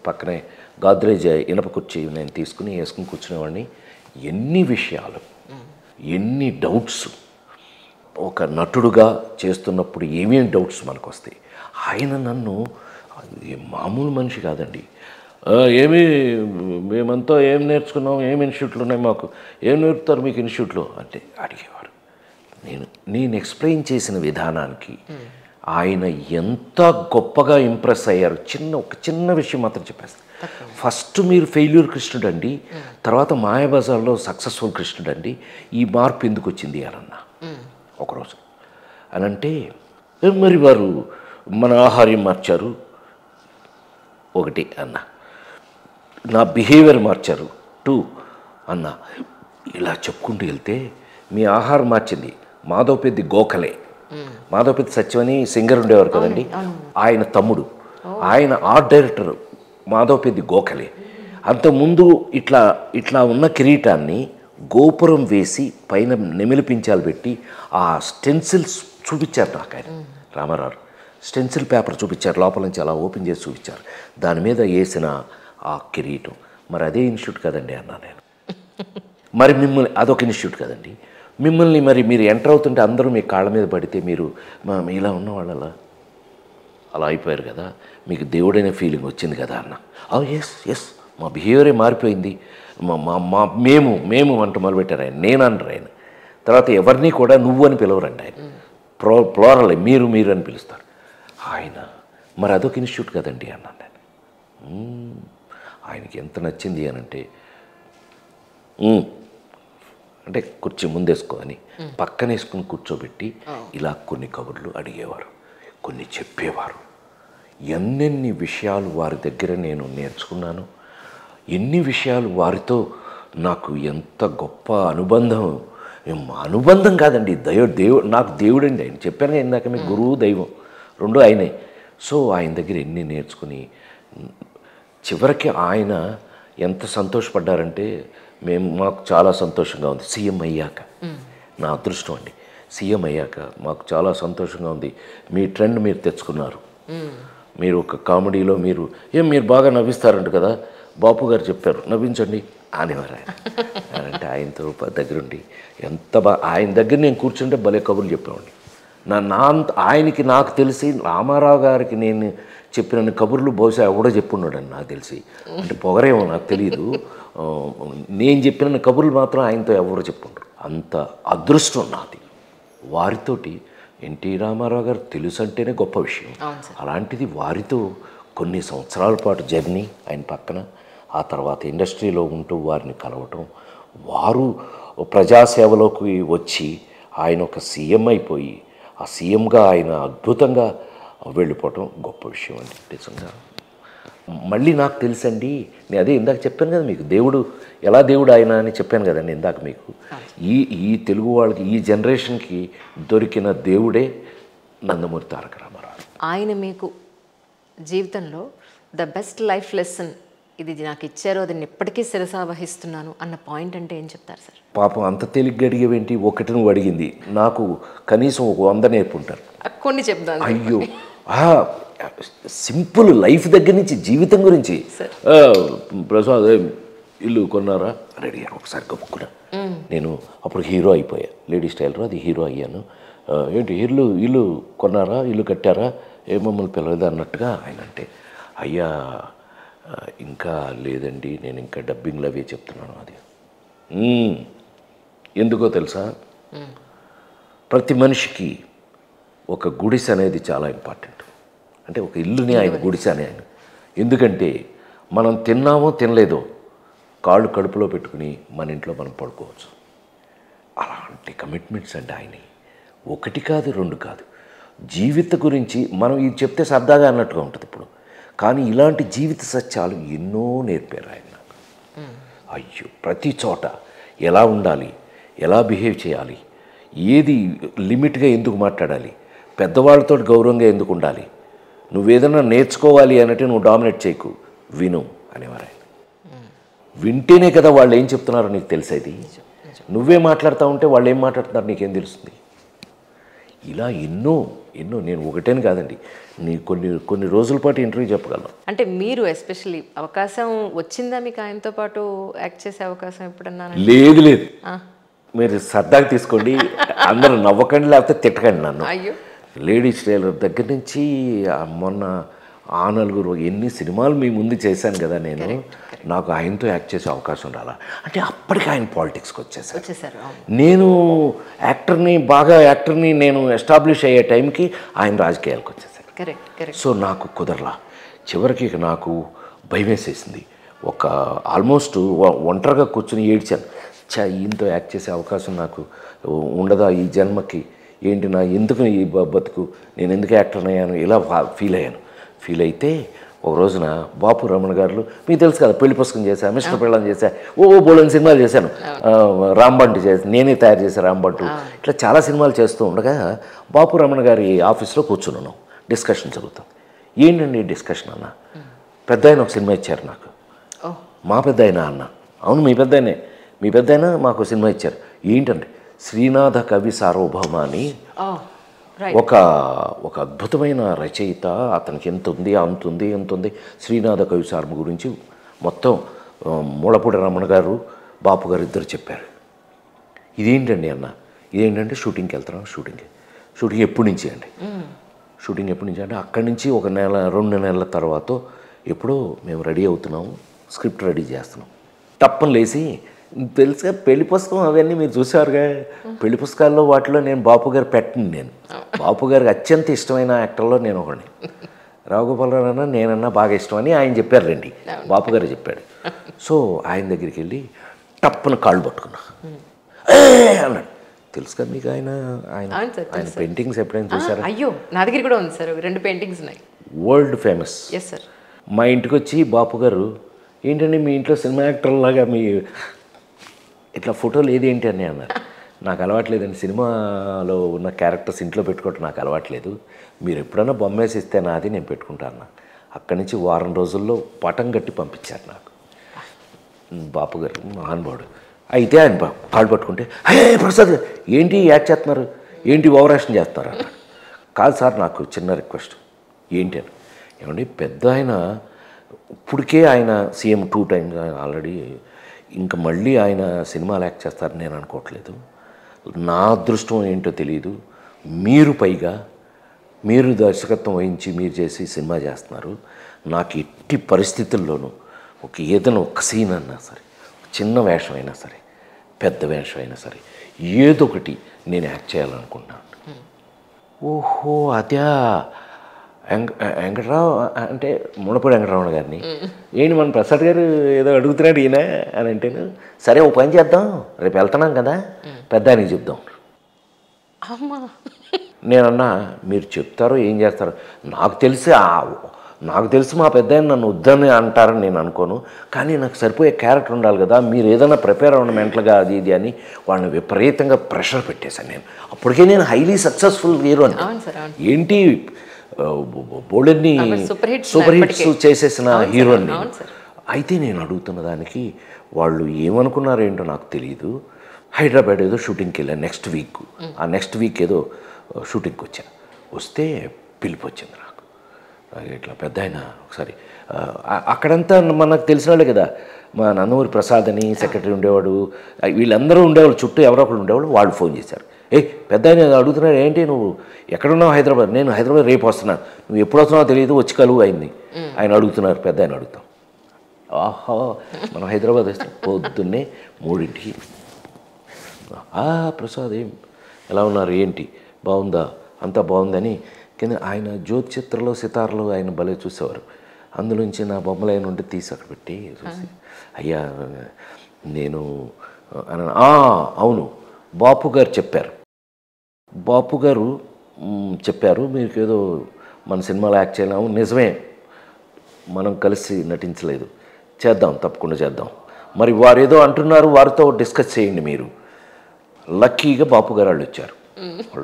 పక్కనే గాద్రేజ్ ఇనప కుర్చీ నేను తీసుకుని వేసుకుని కూర్చునేవాడిని. ఎన్ని విషయాలు, ఎన్ని డౌట్స్, ఒక నటుడుగా చేస్తున్నప్పుడు ఏమేమి డౌట్స్ మనకు వస్తాయి. ఆయన నన్ను మామూలు మనిషి కాదండి. ఏమి మేమంతా ఏం నేర్చుకున్నాం, ఏం ఇన్స్టిట్యూట్లు ఉన్నాయి, మాకు ఏం నేర్పుతారు మీకు ఇన్స్టిట్యూట్లో అంటే అడిగేవారు. నేను ఎక్స్ప్లెయిన్ చేసిన విధానానికి ఆయన ఎంత గొప్పగా ఇంప్రెస్ అయ్యారు. ఒక చిన్న విషయం మాత్రం చెప్పేస్తాను. ఫస్ట్ మీరు ఫెయిల్యూర్ కృష్ణుడు అండి, తర్వాత మాయాబజార్లో సక్సెస్ఫుల్ కృష్ణుడు అండి, ఈ మార్పు ఎందుకు వచ్చింది అన్న ఒకరోజు అని అంటే, మరి వారు మన ఆహార్యం మార్చారు ఒకటి అన్న, నా బిహేవియర్ మార్చారు 2 అన్న. ఇలా చెప్పుకుంటూ వెళ్తే మీ ఆహారం మార్చింది మాధవపెద్ది గోఖలే. మాధవపెద్ది సత్యం అని సింగర్ ఉండేవారు కదండి, ఆయన తమ్ముడు, ఆయన ఆర్ట్ డైరెక్టర్ మాధవపెద్ది గోఖలే. అంతకుముందు ఇట్లా ఉన్న కిరీటాన్ని గోపురం వేసి పైన నెమిలిపించాలు పెట్టి ఆ స్టెన్సిల్స్ చూపించారు నాకు ఆయన రామారావు. స్టెన్సిల్ పేపర్ చూపించారు, లోపల నుంచి అలా ఓపెన్ చేసి చూపించారు, దాని మీద వేసిన ఆ కిరీటం. మరి అదే ఇన్స్టిట్యూట్ కదండి అన్నా నేను. మరి మిమ్మల్ని అదొక ఇన్స్టిట్యూట్ కదండి. మిమ్మల్ని మరి మీరు ఎంటర్ అవుతుంటే అందరూ మీ కాళ్ళ మీద పడితే మీరు ఇలా ఉన్నవాళ్ళ అలా అయిపోయారు కదా, మీకు దేవుడైన ఫీలింగ్ వచ్చింది కదా అన్న. ఎస్ మా బిహేవియరే మారిపోయింది. మేము అంటూ మొదలుపెట్టారు ఆయన. నేను అంటారు ఆయన. తర్వాత ఎవరిని కూడా నువ్వు అని పిలవరండి ఆయన, ప్లోరల్ మీరు అని పిలుస్తారు ఆయన. మరి అదొక ఇన్స్టిట్యూట్ కదండి అన్నాను నేను. ఆయనకి ఎంత నచ్చింది అని అంటే కుర్చీ ముందేసుకో అని పక్కన వేసుకుని కూర్చోబెట్టి ఇలా కొన్ని కబుర్లు అడిగేవారు, కొన్ని చెప్పేవారు. ఎన్నెన్ని విషయాలు వారి దగ్గర నేను నేర్చుకున్నాను, ఎన్ని విషయాలు వారితో నాకు ఎంత గొప్ప అనుబంధం కాదండి, దేవుడు నాకు దేవుడండి ఆయన. చెప్పాను ఇందాక మీకు గురువు దైవం 2 ఆయనే. సో ఆయన దగ్గర ఎన్ని నేర్చుకుని చివరికి ఆయన ఎంత సంతోషపడ్డారంటే మాకు చాలా సంతోషంగా ఉంది. సీఎం అయ్యాక నా అదృష్టం అండి, సీఎం అయ్యాక మాకు చాలా సంతోషంగా ఉంది. మీ ట్రెండ్ మీరు తెచ్చుకున్నారు, మీరు ఒక కామెడీలో మీరు బాగా నవ్విస్తారంట కదా, బాపు గారు చెప్పారు నవ్వించండి అనేవారు ఆయన. అంటే ఆయనతో దగ్గరుండి ఎంత ఆయన దగ్గర నేను కూర్చుంటే భలే కబుర్లు చెప్పేవాడిని. ఆయనకి నాకు తెలిసి రామారావు గారికి నేను చెప్పిన కబుర్లు బహుశా ఎవడో చెప్పున్నాడని నాకు తెలిసి, అంటే పొగరేమో నాకు తెలియదు. నేను చెప్పిన కబుర్లు మాత్రం ఆయనతో ఎవరో చెప్పుండ్రు. అంత అదృష్టం నాది. వారితోటి ఎన్టీ రామారావు గారు తెలుసు అంటేనే గొప్ప విషయం. అలాంటిది వారితో కొన్ని సంవత్సరాల పాటు జర్నీ ఆయన పక్కన, ఆ తర్వాత ఇండస్ట్రీలో ఉంటూ వారిని కలవటం, వారు ప్రజాసేవలోకి వచ్చి ఆయన ఒక సీఎం అయిపోయి ఆ సీఎంగా ఆయన అద్భుతంగా వెళ్ళిపోవటం గొప్ప విషయం అండి నిజంగా. మళ్ళీ నాకు తెలుసండి, నేను అదే ఇందాక చెప్పాను కదా మీకు, ఎలా దేవుడు ఆయన అని చెప్పాను కదండి ఇందాక మీకు. ఈ తెలుగు వాళ్ళకి, ఈ జనరేషన్కి దొరికిన దేవుడే నందమూరి తారక రామారావు. ఆయన మీకు జీవితంలో ద బెస్ట్ లైఫ్ లెసన్, ఇది నాకు ఇచ్చారు, అది నేను ఇప్పటికీ శిరసా వహిస్తున్నాను అన్న పాయింట్ అంటే ఏం చెప్తారు సార్? పాపం అంత తేలిగ్గా అడిగేవేంటి, ఒకటి నువ్వు అడిగింది, నాకు కనీసం 100 నేర్పుంటారు. కొన్ని చెప్తాను. అయ్యో సింపుల్ లైఫ్ దగ్గర నుంచి, జీవితం గురించి. ప్రసాద్ ఇల్లు కొన్నారా అని అడిగాను ఒకసారి గొప్పకున్నా. నేను అప్పుడు హీరో అయిపోయా, లేడీ స్టైలర్, అది హీరో అయ్యాను. ఏంటి ఇల్లు కొన్నారా, ఇల్లు కట్టారా, ఏ మమ్మల్ని పిలవలేదు అన్నట్టుగా ఆయన. అంటే అయ్యా ఇంకా లేదండి, నేను ఇంకా డబ్బింగ్లు అవే చెప్తున్నాను. అది ఎందుకో తెలుసా, ప్రతి మనిషికి ఒక గుడిసె అనేది చాలా ఇంపార్టెంట్. అంటే ఒక ఇల్లుని ఆయన గుడిసె అని ఆయన. ఎందుకంటే మనం తిన్నామో తినలేదో కాళ్ళు కడుపులో పెట్టుకుని మన ఇంట్లో మనం పడుకోవచ్చు. అలాంటి కమిట్మెంట్స్ అంటే ఆయన 1 కాదు 2 కాదు. జీవిత గురించి మనం ఇది చెప్తే సరదాగా అన్నట్టుగా ఉంటుంది ఇప్పుడు, కానీ ఇలాంటి జీవిత సత్యాలు ఎన్నో నేర్పారు ఆయన నాకు. అయ్యో ప్రతి చోట ఎలా ఉండాలి, ఎలా బిహేవ్ చేయాలి, ఏది లిమిట్గా ఎందుకు మాట్లాడాలి, పెద్దవాళ్ళతో గౌరవంగా ఎందుకు ఉండాలి, నువ్వేదైనా నేర్చుకోవాలి అనంటే నువ్వు డామినేట్ చేయకు, విను అనేవారు ఆయన. వింటేనే కదా వాళ్ళు ఏం చెప్తున్నారో నీకు తెలిసేది. నువ్వే మాట్లాడుతూ ఉంటే వాళ్ళు ఏం మాట్లాడుతున్నారు నీకేం తెలుస్తుంది. ఇలా ఎన్నో ఎన్నో నేను ఒకటేని కాదండి, నీ కొన్ని రోజుల పాటు ఇంటర్వ్యూ చెప్పగలను. అంటే మీరు ఎస్పెషల్లీ అవకాశం వచ్చిందా మీకు ఆయనతో పాటు యాక్ట్ చేసే అవకాశం ఎప్పుడన్నా? లేదు లేదు, మీరు సరదాగా తీసుకోండి, అందరూ నవ్వకండి లేకపోతే తిట్టకండి నన్ను. అయ్యో, లేడీస్ టైలర్ దగ్గర నుంచి మొన్న ఆ నలుగురు ఎన్ని సినిమాలు మీ ముందు చేశాను కదా నేను. నాకు ఆయనతో యాక్ట్ చేసే అవకాశం రాలా. అంటే అప్పటికి ఆయన పాలిటిక్స్కి వచ్చేసారు. నేను బాగా యాక్టర్ని నేను ఎస్టాబ్లిష్ అయ్యే టైంకి ఆయన రాజకీయాలకు వచ్చేసారు. కరెక్ట్. సో నాకు కుదరలా. చివరికి నాకు భయం వేసేసింది. ఆల్మోస్ట్ ఒంటరిగా కూర్చొని ఏడ్చాను. ఈయనతో యాక్ట్ చేసే అవకాశం నాకు ఉండదా ఈ జన్మకి, ఏంటి నా ఎందుకు ఈ బతుకు, నేను ఎందుకు యాక్టర్ అయ్యాను, ఇలా ఫీల్ అయితే ఒక రోజున బాపు రమణ గారు, మీకు తెలుసు కదా, పెళ్లి పుస్తకం చేశాను, మిస్టర్ పెళ్ళం చేశాను, బోలని సినిమాలు చేశాను, రాంబంటు చేశాను, నేనే తయారు చేశాను రాంబంటు, ఇట్లా చాలా సినిమాలు చేస్తూ ఉండగా బాపు రమణ గారి ఆఫీస్లో కూర్చున్నాను. డిస్కషన్ జరుగుతుంది. ఏంటండి డిస్కషన్ అన్న, పెద్ద ఆయన ఒక సినిమా ఇచ్చారు నాకు. మా పెద్ద ఆయన అన్న, అవును మీ పెద్ద ఆయన మాకు సినిమా ఇచ్చారు. ఏంటండి, శ్రీనాథ కవి సార్వభౌమ అని ఒక అద్భుతమైన రచయిత, అతనికి ఎంత ఉంది శ్రీనాథ కవి సార్వ గురించి మొత్తం మూలపూడి రమణ గారు బాపు గారు ఇద్దరు చెప్పారు. ఇదేంటండి అన్న, ఇదేంటంటే షూటింగ్కి వెళ్తున్నాం. షూటింగ్ ఎప్పటి నుంచి అండి? షూటింగ్ ఎప్పటి నుంచి అంటే అక్కడి నుంచి 2 నెలల తర్వాత ఎప్పుడో మేము రెడీ అవుతున్నాము, స్క్రిప్ట్ రెడీ చేస్తున్నాం. తప్పని లేచి, తెలుసుగా పెళ్లి పుస్తకం అవన్నీ మీరు చూసారుగా, పెళ్లి పుస్తకాల్లో వాటిలో నేను బాపు గారు నేను బాపు గారికి అత్యంత ఇష్టమైన యాక్టర్లో నేను ఒకడిని. రావుగోపాలరావు అన్న నేనన్నా బాగా ఇష్టం అని ఆయన చెప్పారు రండి, బాపు గారు చెప్పాడు. సో ఆయన దగ్గరికి వెళ్ళి టప్పున కాళ్ళు పట్టుకున్నా అన్నాడు. తెలుసు కదా మీకు ఆయన పెయింటింగ్స్ ఎప్పుడైనా చూసారా? అయ్యో, నా దగ్గర కూడా ఉంది సార్, 2 పెయింటింగ్స్ ఉన్నాయి, వరల్డ్ ఫేమస్. Yes sir. మా ఇంటికి వచ్చి బాపు గారు, ఏంటండి మీ ఇంట్లో సినిమా యాక్టర్లాగా మీ ఇట్లా ఫోటోలు ఏంటి అని అన్నారు. నాకు అలవాట్లేదండి, సినిమాలో ఉన్న క్యారెక్టర్స్ ఇంట్లో పెట్టుకోవటం నాకు అలవాట్లేదు, మీరు ఎప్పుడైనా బొమ్మేసి ఇస్తే నాది నేను పెట్టుకుంటాను. అక్కడి నుంచి వారం రోజుల్లో పటం కట్టి పంపించారు నాకు బాపు గారు, మహానుభావుడు. అయితే ఆయన కాళ్ళు పట్టుకుంటే, హే ప్రసాద్ ఏంటి యాక్ట్ చేస్తున్నారు, ఏంటి ఓవరాక్షన్ చేస్తున్నారు అన్నాడు. కాదు సార్, నాకు చిన్న రిక్వెస్ట్. ఏంటి అని, ఏమండి పెద్ద ఆయన ఇప్పటికే ఆయన సీఎం 2 టైమ్స్ ఆల్రెడీ, ఇంకా మళ్ళీ ఆయన సినిమాలు యాక్ట్ చేస్తారని నేను అనుకోవట్లేదు. నా అదృష్టం ఏంటో తెలియదు, మీరు దర్శకత్వం వహించి మీరు చేసి సినిమా చేస్తున్నారు. నాకు ఎట్టి పరిస్థితుల్లోనూ ఏదైనా ఒక సీన్ అన్నా సరే, చిన్న వేషం అయినా సరే, పెద్ద వేషం అయినా సరే, ఏదో ఒకటి నేను యాక్ట్ చేయాలనుకుంటున్నాను. ఓహో అదే వెంకటరావు అంటే మునపూడి వెంకటరమణ గారిని, ఏంటి మన ప్రసాద్ గారు ఏదో అడుగుతున్నాడు ఈయన అని అంటే, సరే ఓ పని చేద్దాం, రేపు వెళ్తున్నాం కదా పెద్ద ఆయనకి చెప్దాం. నేనన్నా మీరు చెప్తారో ఏం చేస్తారో నాకు తెలిసి మా పెద్ద ఆయన నన్ను వద్దని అంటారని నేను అనుకోను, కానీ నాకు సరిపోయే క్యారెక్టర్ ఉండాలి కదా, మీరు ఏదైనా ప్రిపేర్ అవ్వడం మెంటల్గా అది ఇది అని వాళ్ళని విపరీతంగా ప్రెషర్ పెట్టేశాను. నేను అప్పటికే నేను హైలీ సక్సెస్ఫుల్ హీరో అని, ఏంటి బోల్డెన్ని సూపర్ హిట్స్ చేసేసిన హీరోని. అయితే నేను అడుగుతున్న దానికి వాళ్ళు ఏమనుకున్నారో ఏంటో నాకు తెలియదు. హైదరాబాద్ ఏదో షూటింగ్కి వెళ్ళాను నెక్స్ట్ వీక్ ఏదో షూటింగ్కి వస్తే పిలుపు వచ్చింది నాకు. ఇట్లా పెద్ద ఆయన ఒకసారి, అక్కడంతా మనకు తెలిసిన వాళ్ళే కదా, మా నందమూరి ప్రసాద్ అని సెక్రటరీ ఉండేవాడు, వీళ్ళందరూ ఉండేవాళ్ళు, చుట్టూ ఎవరో ఒకళ్ళు ఉండేవాళ్ళు. వాళ్ళు ఫోన్ చేశారు, పెద్ద ఆయన అడుగుతున్నాడు, ఏంటి నువ్వు ఎక్కడున్నావు? హైదరాబాద్. నేను హైదరాబాద్ రేపు వస్తున్నాను, నువ్వు ఎప్పుడు వస్తున్నావో తెలియదు, వచ్చి కలువు అయింది. ఆయన అడుగుతున్నారు, పెద్ద ఆయన అడుగుతాం. ఆహా, మనం హైదరాబాద్ వస్తాం పొద్దున్నే 3ంటికి. ప్రసాద్ ఎలా ఉన్నారు, ఏంటి బాగుందా, అంతా బాగుందని కింద ఆయన జ్యోతి చిత్రలో సితార్లు ఆయన భలే చూసేవారు. అందులోంచి నా బొమ్మలు ఆయన ఉంటే తీసి అక్కడ పెట్టి చూసి, అయ్యా నేను అవును బాపు గారు చెప్పారు మీకు ఏదో మన సినిమాలో యాక్ట్ చేయలేము. నిజమే, మనం కలిసి నటించలేదు, తప్పకుండా చేద్దాం. మరి వారు ఏదో అంటున్నారు, వారితో డిస్కస్ చేయండి మీరు. లక్కీగా బాపు గారు వాళ్ళు వచ్చారు,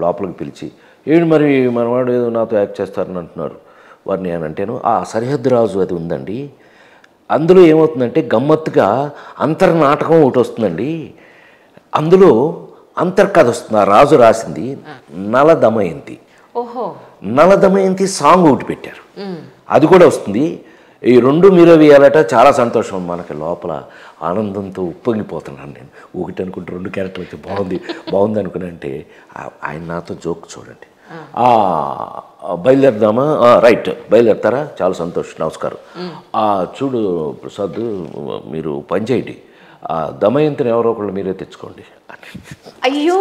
లోపలికి పిలిచి, ఏంటి మరి మనవాడు ఏదో నాతో యాక్ట్ చేస్తారని అంటున్నారు వారిని అని అంటేను, సరిహద్దు రాజు అది ఉందండి, అందులో ఏమవుతుందంటే గమ్మత్తుగా అంతర్నాటకం ఒకటి వస్తుందండి. అందులో అంతర్కథ వస్తుంది. ఆ రాజు రాసింది నల దమయంతి. ఓహో, నల దమయంతి సాంగ్ ఒకటి పెట్టారు, అది కూడా వస్తుంది. ఈ రెండు మీరే వేయాలట. చాలా సంతోషం, మనకి లోపల ఆనందంతో ఉప్పొంగిపోతున్నాను నేను. ఒకటి అనుకుంటే 2 క్యారెక్టర్లు వచ్చి బాగుంది అనుకుని అంటే ఆయన నాతో జోక్ చూడండి. బయలుదేరదామా? రైట్, బయలుదేరతారా? చాలా సంతోషం, నమస్కారం. చూడు ప్రసాద్, మీరు పని చేయండి, దమయంతిని ఎవరో ఒకళ్ళు మీరే తెచ్చుకోండి. అయ్యో,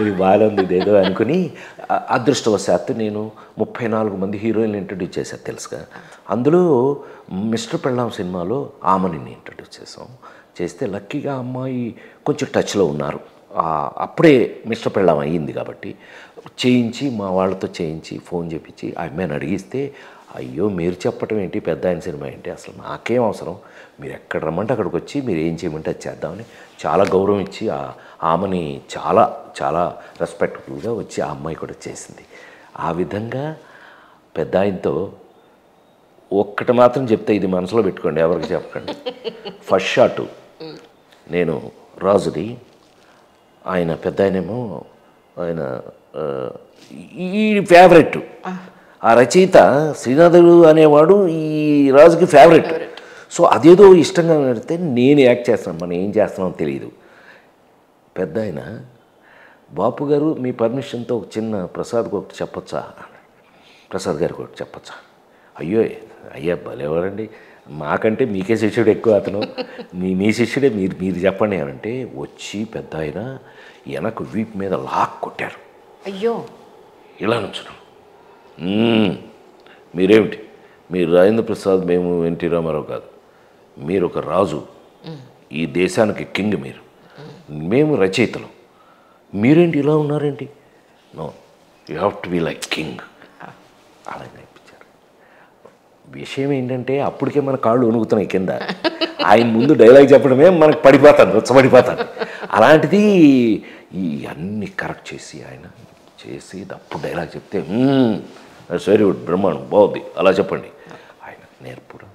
ఇది బాగుంది ఇదేదో అనుకుని అదృష్టవశాత్తు నేను 34 మంది హీరోయిన్లు ఇంట్రడ్యూస్ చేశాను తెలుసుగా. అందులో మిస్టర్ పెళ్ళాం సినిమాలో ఆమెని ఇంట్రడ్యూస్ చేస్తే లక్కీగా అమ్మాయి కొంచెం టచ్లో ఉన్నారు. అప్పుడే మిస్టర్ పెళ్ళాం అయ్యింది కాబట్టి చేయించి, మా వాళ్ళతో చేయించి ఫోన్ చేయించి ఆ అమ్మాయిని అడిగిస్తే, అయ్యో మీరు చెప్పటం ఏంటి, పెద్ద ఆయన సినిమా ఏంటి, అసలు నాకేం అవసరం, మీరు ఎక్కడ రమ్మంటే అక్కడికి వచ్చి మీరు ఏం చేయమంటే అది చేద్దామని చాలా గౌరవం ఇచ్చి ఆమెని చాలా చాలా రెస్పెక్ట్ఫుల్గా వచ్చి ఆ అమ్మాయి కూడా చేసింది. ఆ విధంగా పెద్ద ఆయనతో ఒక్కటి మాత్రం చెప్తే, ఇది మనసులో పెట్టుకోండి, ఎవరికి చెప్పకండి. ఫస్ట్ షాటు నేను రాజుది, ఆయన పెద్ద ఆయనేమో ఆయన ఈ ఫేవరెట్. ఆ రచయిత శ్రీనాథుడు అనేవాడు ఈ రాజుకి ఫేవరెట్. సో అదేదో ఇష్టంగా పెడితే నేను యాక్ట్ చేస్తాను, మనం ఏం చేస్తున్నామో తెలియదు. పెద్ద ఆయన, బాపు గారు మీ పర్మిషన్తో ఒక చిన్న ప్రసాద్కి ఒకటి చెప్పొచ్చా, ప్రసాద్ గారికి ఒకటి చెప్పొచ్చా? అయ్యా భలేవారండి, మాకంటే మీకే శిష్యుడు ఎక్కువ, అతను మీ శిష్యుడే, మీరు చెప్పండి అని అంటే వచ్చి పెద్ద ఆయన వెనక వీపు మీద లాక్ కొట్టారు. అయ్యో, ఇలా నుంచున్నాం. మీరేమిటి, మీరు రాజేంద్ర ప్రసాద్, మేము ఎన్టీ రామారావు కాదు, మీరు ఒక రాజు, ఈ దేశానికి కింగ్, మేము రచయితలు, మీరేంటి ఇలా ఉన్నారేంటి? No, you have to be like king. అలా నేర్పించారు. విషయం ఏంటంటే అప్పటికే మన కాళ్ళు వణుకుతున్నాయి కింద. ఆయన ముందు డైలాగ్ చెప్పడమే మనకు పడిపోతాను. అలాంటిది ఈ అన్ని కరెక్ట్ చేసి ఆయన చేసి అప్పుడు డైలాగ్ చెప్తే వెరీ గుడ్, బ్రహ్మాండం, బాగుంది, అలా చెప్పండి. ఆయన నేర్పడం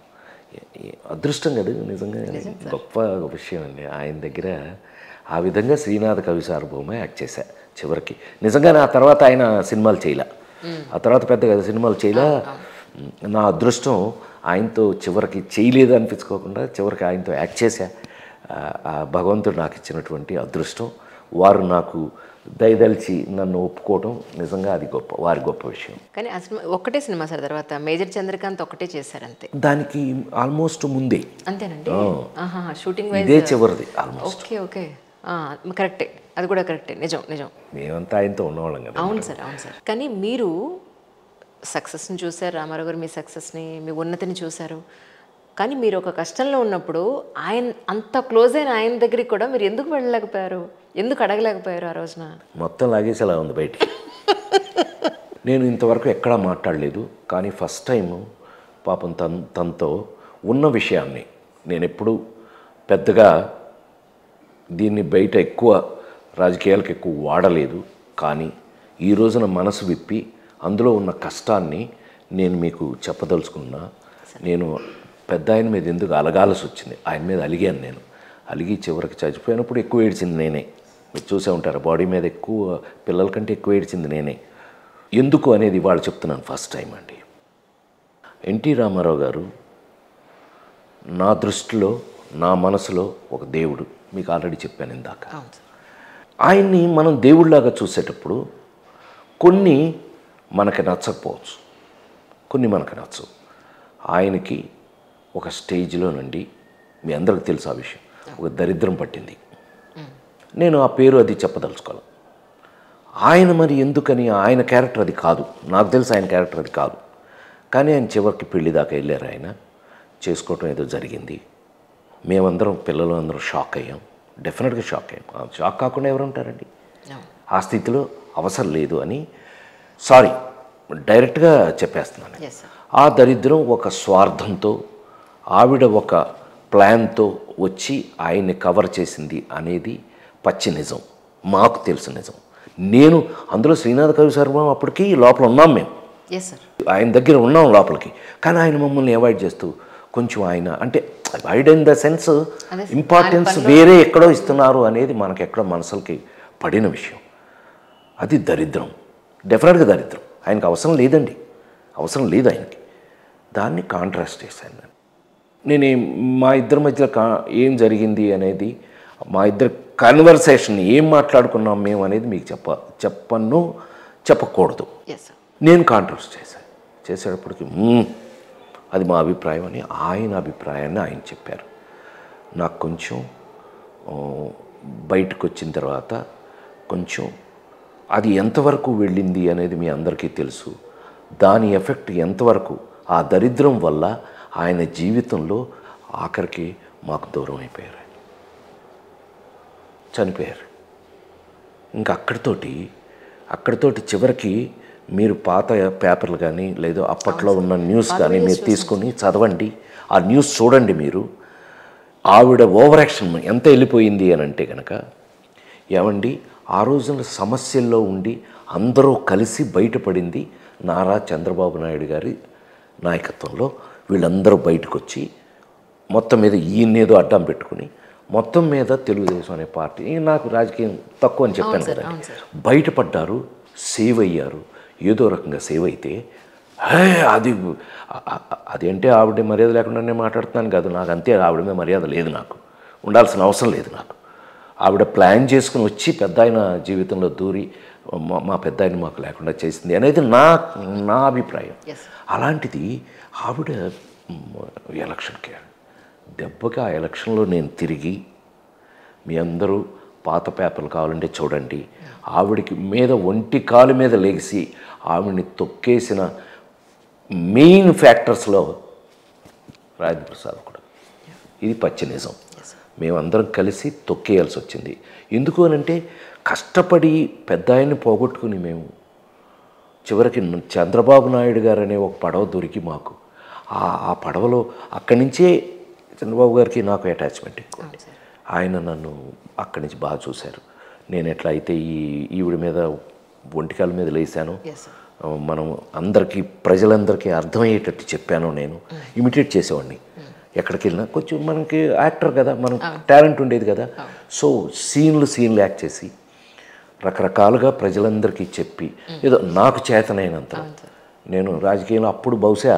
అదృష్టం కదా, నిజంగా గొప్ప విషయం అండి. ఆయన దగ్గర ఆ విధంగా శ్రీనాథ కవి సార్వభౌమ యాక్ట్ చేశా చివరికి. నిజంగానే ఆ తర్వాత ఆయన సినిమాలు చేయలే, ఆ తర్వాత పెద్దగా సినిమాలు చేయలే. నా అదృష్టం ఆయనతో చివరికి చేయలేదు అనిపించుకోకుండా చివరికి ఆయనతో యాక్ట్ చేశా. ఆ భగవంతుడు నాకు ఇచ్చినటువంటి అదృష్టం. వారు నాకు దయదలిచి నన్ను ఒప్పుకోవడం నిజంగా అది వారి గొప్ప విషయం. కానీ ఆ సినిమా ఒక్కటే సినిమా సార్, తర్వాత మేజర్ చంద్రకాంత్ ఒకటే చేశారు అంతే. దానికి ఆల్మోస్ట్ ముందే. అంతేనండి, షూటింగ్ ఇదే చివరిది ఆల్మోస్ట్. ఓకే, కరెక్టే, అది కూడా కరెక్టే, నిజం. మేమంతా ఆయనతో ఉన్నవాళ్ళం కదా. అవును సార్. కానీ మీరు సక్సెస్ని చూశారు, రామారావు గారు మీ సక్సెస్ని, మీ ఉన్నతిని చూశారు. కానీ మీరు ఒక కష్టంలో ఉన్నప్పుడు ఆయన అంత క్లోజ్ అయిన ఆయన దగ్గరికి కూడా మీరు ఎందుకు వెళ్ళలేకపోయారు, ఎందుకు అడగలేకపోయారు ఆ రోజున? మొత్తం లాగేసి అలా ఉంది బయటికి. నేను ఇంతవరకు ఎక్కడా మాట్లాడలేదు, కానీ ఫస్ట్ టైం పాపం తనతో ఉన్న విషయాన్ని నేను ఎప్పుడు పెద్దగా దీన్ని బయట ఎక్కువ రాజకీయాలకు ఎక్కువ వాడలేదు. కానీ ఈ రోజున మనసు విప్పి అందులో ఉన్న కష్టాన్ని నేను మీకు చెప్పదలుచుకున్నా. నేను పెద్ద ఆయన మీద ఎందుకు అలగాల్సి వచ్చింది, ఆయన మీద అలిగాను. నేను అలిగి చివరికి చచ్చిపోయినప్పుడు ఎక్కువ ఏడ్చింది నేనే. మీరు చూసే ఉంటారు, బాడీ మీద ఎక్కువ, పిల్లల కంటే ఎక్కువ ఏడ్చింది నేనే. ఎందుకు అనేది వాళ్ళు చెప్తున్నాను ఫస్ట్ టైం అండి. ఎన్టీ రామారావు గారు నా దృష్టిలో, నా మనసులో ఒక దేవుడు. మీకు ఆల్రెడీ చెప్పాను ఇందాక. ఆయన్ని మనం దేవుడిలాగా చూసేటప్పుడు కొన్ని మనకి నచ్చకపోవచ్చు, కొన్ని మనకు నచ్చవు. ఆయనకి ఒక స్టేజ్లో నుండి, మీ అందరికి తెలుసు ఆ విషయం, ఒక దరిద్రం పట్టింది. నేను ఆ పేరు అది చెప్పదలుచుకోవాలి. ఆయన మరి ఎందుకని, ఆయన క్యారెక్టర్ అది కాదు, నాకు తెలుసు ఆయన క్యారెక్టర్ అది కాదు. కానీ ఆయన చివరికి పెళ్లి దాకా వెళ్ళారు. ఆయన చేసుకోవటం ఏదో జరిగింది. మేమందరం, పిల్లలు అందరం షాక్ అయ్యాం, డెఫినెట్గా షాక్ అయ్యాం. షాక్ కాకుండా ఎవరు ఉంటారండి? ఆ స్థితిలో అవసరం లేదు అని సారీ డైరెక్ట్గా చెప్పేస్తున్నాను. ఆ దరిద్రం ఒక స్వార్థంతో, ఆవిడ ఒక ప్లాన్తో వచ్చి ఆయన్ని కవర్ చేసింది అనేది పచ్చి నిజం, మాకు తెలుసు నిజం. నేను అందులో శ్రీనాథ కవి సార్వభౌమ అప్పటికి లోపల ఉన్నాం మేము. Yes sir. ఆయన దగ్గర ఉన్నాం లోపలికి, కానీ ఆయన మమ్మల్ని అవాయిడ్ చేస్తూ కొంచెం ఆయన అంటే avoid in the sense importance వేరే ఎక్కడో ఇస్తున్నారు అనేది మనకి ఎక్కడో మనసులకి పడిన విషయం. అది దరిద్రం, డెఫినెట్గా దరిద్రం. ఆయనకు అవసరం లేదండి, అవసరం లేదు ఆయనకి. దాన్ని కాంట్రాస్ట్ చేశాను నేను. మా ఇద్దరి మధ్య ఏం జరిగింది అనేది, మా ఇద్దరు కన్వర్సేషన్ ఏం మాట్లాడుకున్నాం మేము అనేది మీకు చెప్పకూడదు. నేను కాంట్రాస్ట్ చేసేటప్పటికి అది మా అభిప్రాయం అని ఆయన అభిప్రాయాన్ని ఆయన చెప్పారు. నాకు కొంచెం బయటకు వచ్చిన తర్వాత కొంచెం అది ఎంతవరకు వెళ్ళింది అనేది మీ అందరికీ తెలుసు. దాని ఎఫెక్ట్ ఎంతవరకు ఆ దరిద్రం వల్ల ఆయన జీవితంలో ఆఖరికి మాకు దూరం అయిపోయారు, చనిపోయారు. ఇంకా అక్కడితోటి చివరికి మీరు పాత పేపర్లు కానీ లేదా అప్పట్లో ఉన్న న్యూస్ కానీ మీరు తీసుకొని చదవండి, ఆ న్యూస్ చూడండి. మీరు ఆవిడ ఓవర్ యాక్షన్ ఎంత వెళ్ళిపోయింది అని అంటే కనుక, ఏమండి ఆ రోజున సమస్యల్లో ఉండి అందరూ కలిసి బయటపడింది నారా చంద్రబాబు నాయుడు గారి నాయకత్వంలో. వీళ్ళందరూ బయటకు వచ్చి మొత్తం మీద ఈయనేదో అడ్డం పెట్టుకుని మొత్తం మీద తెలుగుదేశం అనే పార్టీ, నాకు రాజకీయం తక్కువ అని చెప్పాను కదా, బయటపడ్డారు, సేవ్ అయ్యారు. ఏదో రకంగా సేవ్ అయితే అది అంటే ఆవిడ మర్యాద లేకుండానే మాట్లాడుతున్నాను కాదు, నాకు అంతే. ఆవిడ మీద మర్యాద లేదు, నాకు ఉండాల్సిన అవసరం లేదు. నాకు ఆవిడ ప్లాన్ చేసుకుని వచ్చి పెద్ద ఆయన జీవితంలో దూరి మా పెద్ద ఆయన మాకు లేకుండా చేసింది అనేది నా అభిప్రాయం. అలాంటిది ఆవిడ ఎలక్షన్కి దెబ్బకి ఆ ఎలక్షన్లో నేను తిరిగి, మీ అందరూ పాత పేపర్లు కావాలంటే చూడండి, ఆవిడికి మీద ఒంటి కాలు మీద లేచి ఆవిడని తొక్కేసిన మెయిన్ ఫ్యాక్టర్స్లో రాజేంద్ర ప్రసాద్ కూడా. ఇది పచ్చి నిజం. మేమందరం కలిసి తొక్కేయాల్సి వచ్చింది. ఎందుకు అనంటే కష్టపడి పెద్ద ఆయన్ని పోగొట్టుకుని మేము చివరికి చంద్రబాబు నాయుడు గారు అనే ఒక పడవ దొరికి మాకు ఆ పడవలో అక్కడి నుంచే చంద్రబాబు గారికి నాకు అటాచ్మెంట్ ఎక్కువ. ఆయన నన్ను అక్కడి నుంచి బాగా చూశారు. నేను ఎట్లా అయితే ఈవిడ మీద ఒంటికాల మీద లేసాను, మనం అందరికీ ప్రజలందరికీ అర్థమయ్యేటట్టు చెప్పాను. నేను ఇమిటేట్ చేసేవాడిని ఎక్కడికి వెళ్ళినా. కొంచెం మనకి యాక్టర్ కదా, మనకు టాలెంట్ ఉండేది కదా. సో సీన్లు యాక్ట్ చేసి రకరకాలుగా ప్రజలందరికీ చెప్పి ఏదో నాకు చేతనైనంత. నేను రాజకీయంలో అప్పుడు బహుశా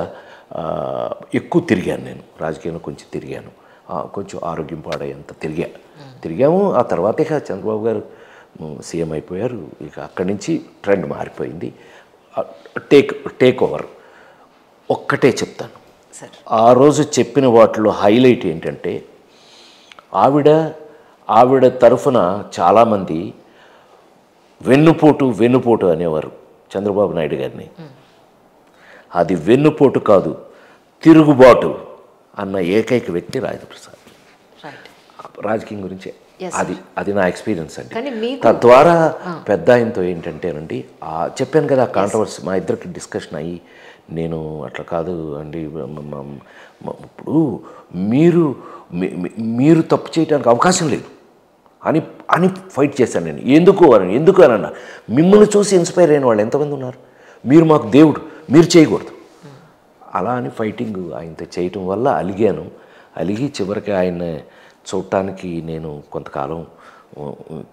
ఎక్కువ తిరిగాను. నేను రాజకీయంలో కొంచెం తిరిగాను, కొంచెం ఆరోగ్యం పాడయ్యేంత తిరిగాము. ఆ తర్వాతే చంద్రబాబు గారు సీఎం అయిపోయారు. ఇక అక్కడి నుంచి ట్రెండ్ మారిపోయింది. Take over. ఒక్కటే చెప్తాను, ఆ రోజు చెప్పిన వాటిలో హైలైట్ ఏంటంటే, ఆవిడ తరఫున చాలామంది వెన్నుపోటు అనేవారు చంద్రబాబు నాయుడు గారిని. అది వెన్నుపోటు కాదు, తిరుగుబాటు అన్న ఏకైక వ్యక్తి రాజేంద్ర ప్రసాద్. రాజకీయం గురించి అది నా ఎక్స్పీరియన్స్ అండి. తద్వారా పెద్ద ఆయనతో ఏంటంటేనండి, చెప్పాను కదా కాంట్రవర్సీ మా ఇద్దరికి డిస్కషన్ అయ్యి, నేను అట్లా కాదు అండి, ఇప్పుడు మీరు తప్పు చేయడానికి అవకాశం లేదు అని ఫైట్ చేశాను నేను. ఎందుకు అని అన్నా, మిమ్మల్ని చూసి ఇన్స్పైర్ అయిన వాళ్ళు ఎంతమంది ఉన్నారు, మీరు మాకు దేవుడు, మీరు చేయకూడదు అలా అని ఫైటింగ్ ఆయనతో చేయటం వల్ల అలిగి చివరికి ఆయన చూడటానికి నేను కొంతకాలం